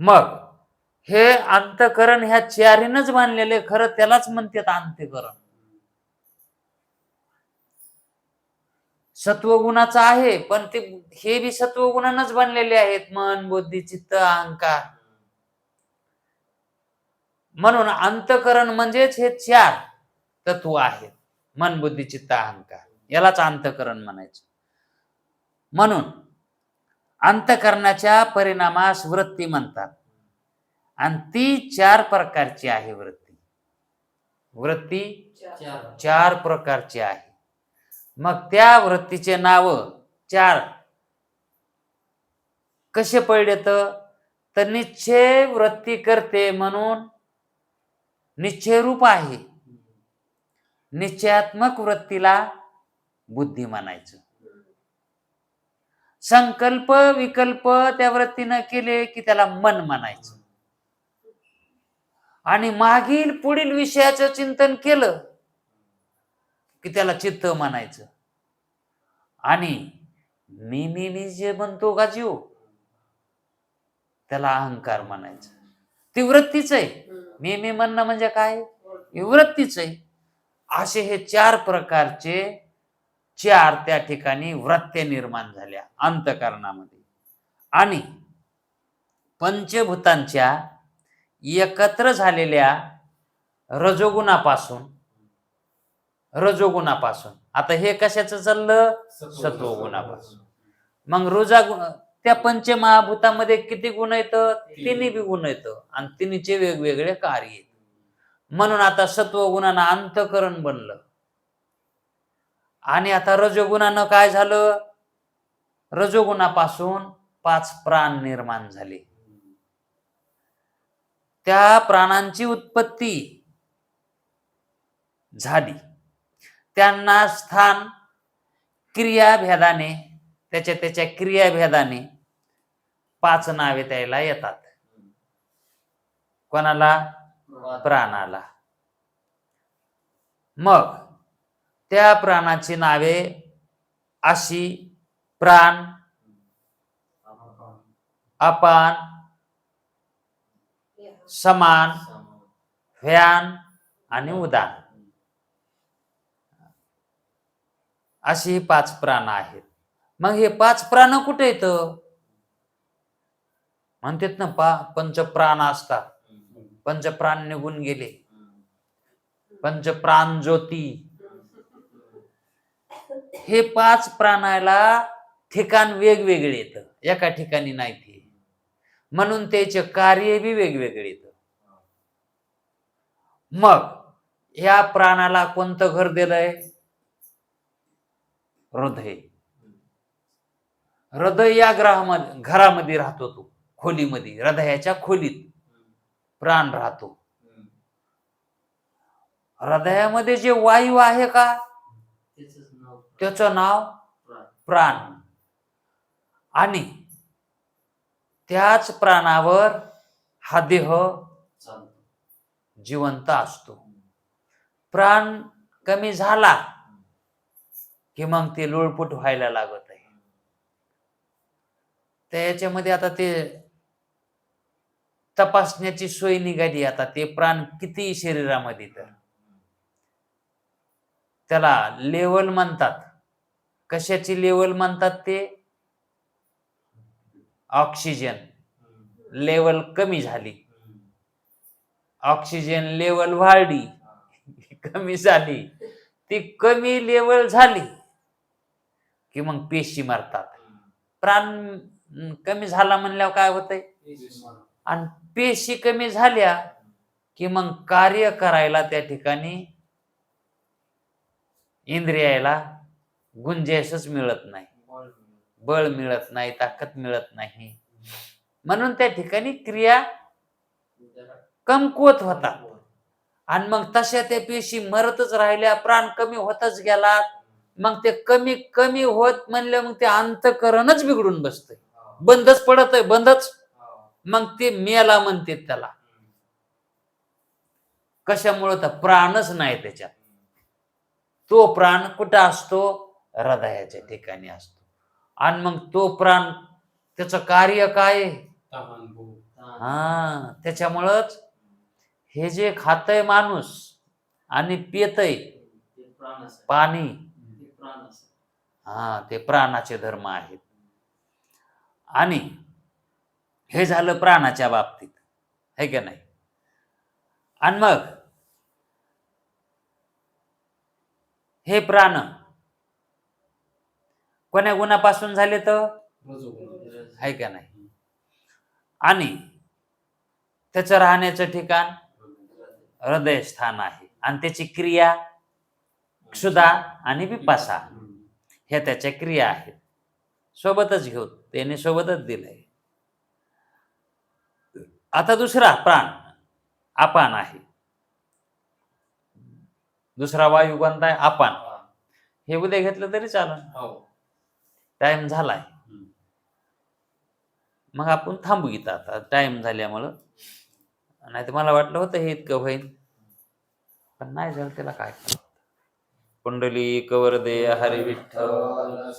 Speaker 1: मग हे अंतःकरण ह्या 4हीनच बांधलेले, खरं त्यालाच म्हणतात अंतःकरण. सत्वगुणाचं आहे, पण ते हे बी सत्वगुणानच बनलेले आहेत. मन, बुद्धी, चित्त, अहंकार. म्हणून अंतःकरण म्हणजेच हे 4 तत्व आहेत. मन, बुद्धी, चित्त, अहंकार. यालाच अंतःकरण म्हणायचं. म्हणून अंतःकरणाच्या परिणामास वृत्ती म्हणतात. आणि ती 4 प्रकारची आहे वृत्ती. वृत्ती 4 प्रकारची आहे. मग त्या वृत्तीचे नाव 4 कसे पडले? तर निश्चय वृत्ती करते म्हणून निश्चय रूप आहे. निश्चयात्मक वृत्तीला बुद्धी म्हणायचं. संकल्प विकल्प त्या वृत्तीनं केले की त्याला मन म्हणायचं. आणि मागील पुढील विषयाचं चिंतन केलं की त्याला चित्त म्हणायचं. आणि मी जे म्हणतो का जीव, त्याला अहंकार म्हणायचं. ती वृत्तीच आहे. मी म्हणणं म्हणजे काय? ही वृत्तीच आहे. असे हे 4 प्रकारचे 4 त्या ठिकाणी वृत्त्या निर्माण झाल्या अंतःकरणामध्ये. आणि पंचभूतांच्या एकत्र झालेल्या रजोगुणापासून आता हे कशाचं चाललं? सत्वगुणापासून. मग त्या पंचमहाभूतामध्ये किती गुण आहेत? 3 बी गुण आहेत. आणि 3चे वेगवेगळे कार्य आहेत. म्हणून आता सत्वगुणानं अंतःकरण बनलं. आणि आता रजोगुणानं काय झालं? रजोगुणापासून 5 प्राण निर्माण झाले. त्या प्राणांची उत्पत्ती झाली. त्यांना स्थान क्रियाभेदाने, त्याच्या क्रियाभेदाने 5 नावे त्याला येतात. कोणाला? प्राणाला. मग त्या प्राणाची नावे अशी: प्राण, अपान, समान, व्यान आणि उदान. अशी 5 प्राण आहेत. मग हे 5 प्राण कुठे येत? म्हणतात ना पंचप्राण असतात. पंचप्राण निघून गेले. पंचप्राण ज्योती. हे 5 प्राणाला ठिकाण वेगवेगळे येतं, एका ठिकाणी नाही ते. म्हणून त्याचे कार्य बी वेगवेगळे येतं. मग ह्या प्राणाला कोणतं घर दिलंय? हृदय. हृदय या घरामध्ये राहतो तो, खोलीमध्ये, हृदयाच्या खोलीत प्राण राहतो. हृदयामध्ये जे वायू आहे का, त्याचं नाव प्राण. आणि त्याच प्राणावर हा देह जिवंत असतो. प्राण कमी झाला की मग ते लुळपुट व्हायला लागत आहे. त्याच्यामध्ये आता ते तपासण्याची सोय निघाली. आता ते प्राण किती शरीरामध्ये, तर त्याला लेवल म्हणतात. कशाची लेवल म्हणतात? ते ऑक्सिजन लेवल कमी झाली, ऑक्सिजन लेवल वाढली, कमी झाली. ती कमी लेवल झाली की मग पेशी मरतात. प्राण कमी झाला म्हणल्यावर काय होतंय? आणि पेशी कमी झाल्या की मग कार्य करायला त्या ठिकाणी इंद्रियाला गुंजाइशच मिळत नाही, बळ मिळत नाही, ताकद मिळत नाही. म्हणून त्या ठिकाणी क्रिया
Speaker 2: जरा
Speaker 1: कमकुवत होतात. आणि मग तशा त्या पेशी मरतच राहिल्या, प्राण कमी होतच गेला. मग ते कमी कमी होत म्हणलं, मग ते अंतःकरणच बिघडून बसतंय, बंदच पडत आहे, बंदच. मग ते मेला म्हणते त्याला. कशामुळं? तर प्राणच नाही त्याच्यात. तो प्राण कुठं असतो? हृदयाच्या ठिकाणी असतो. आणि मग तो प्राण, त्याचं कार्य काय आहे?
Speaker 3: तहान भूक.
Speaker 1: हा, त्याच्यामुळंच हे जे खातय माणूस आणि पितय
Speaker 2: ते प्राण असेल.
Speaker 1: पाणी,
Speaker 2: ते प्राण असेल.
Speaker 1: हा, ते प्राणाचे धर्म आहेत. आणि हे झालं प्राणाच्या बाबतीत, है का नाही? आणि मग हे प्राण कोण्या गुणापासून झाले तर?
Speaker 3: रजोगुण.
Speaker 1: आहे का नाही? आणि त्याचं राहण्याचं ठिकाण हृदय स्थान आहे. आणि त्याची क्रिया क्षुधा आणि विपासा, ह्या त्याच्या क्रिया आहेत. सोबतच घेऊ, त्याने सोबतच दिलंय. आता दुसरा प्राण अपान आहे. दुसरा वायू कोणता आहे? अपान. हे उद्या घेतलं तरी चालेल,
Speaker 3: हो.
Speaker 1: टाइम झालाय. मग आपण थांबू इथं आता, टाइम झाल्यामुळं. नाही तर मला वाटलं होतं हे इतकं होईल, पण नाही झालं. त्याला काय? पुंडलिक वरदे हरी विठ्ठल.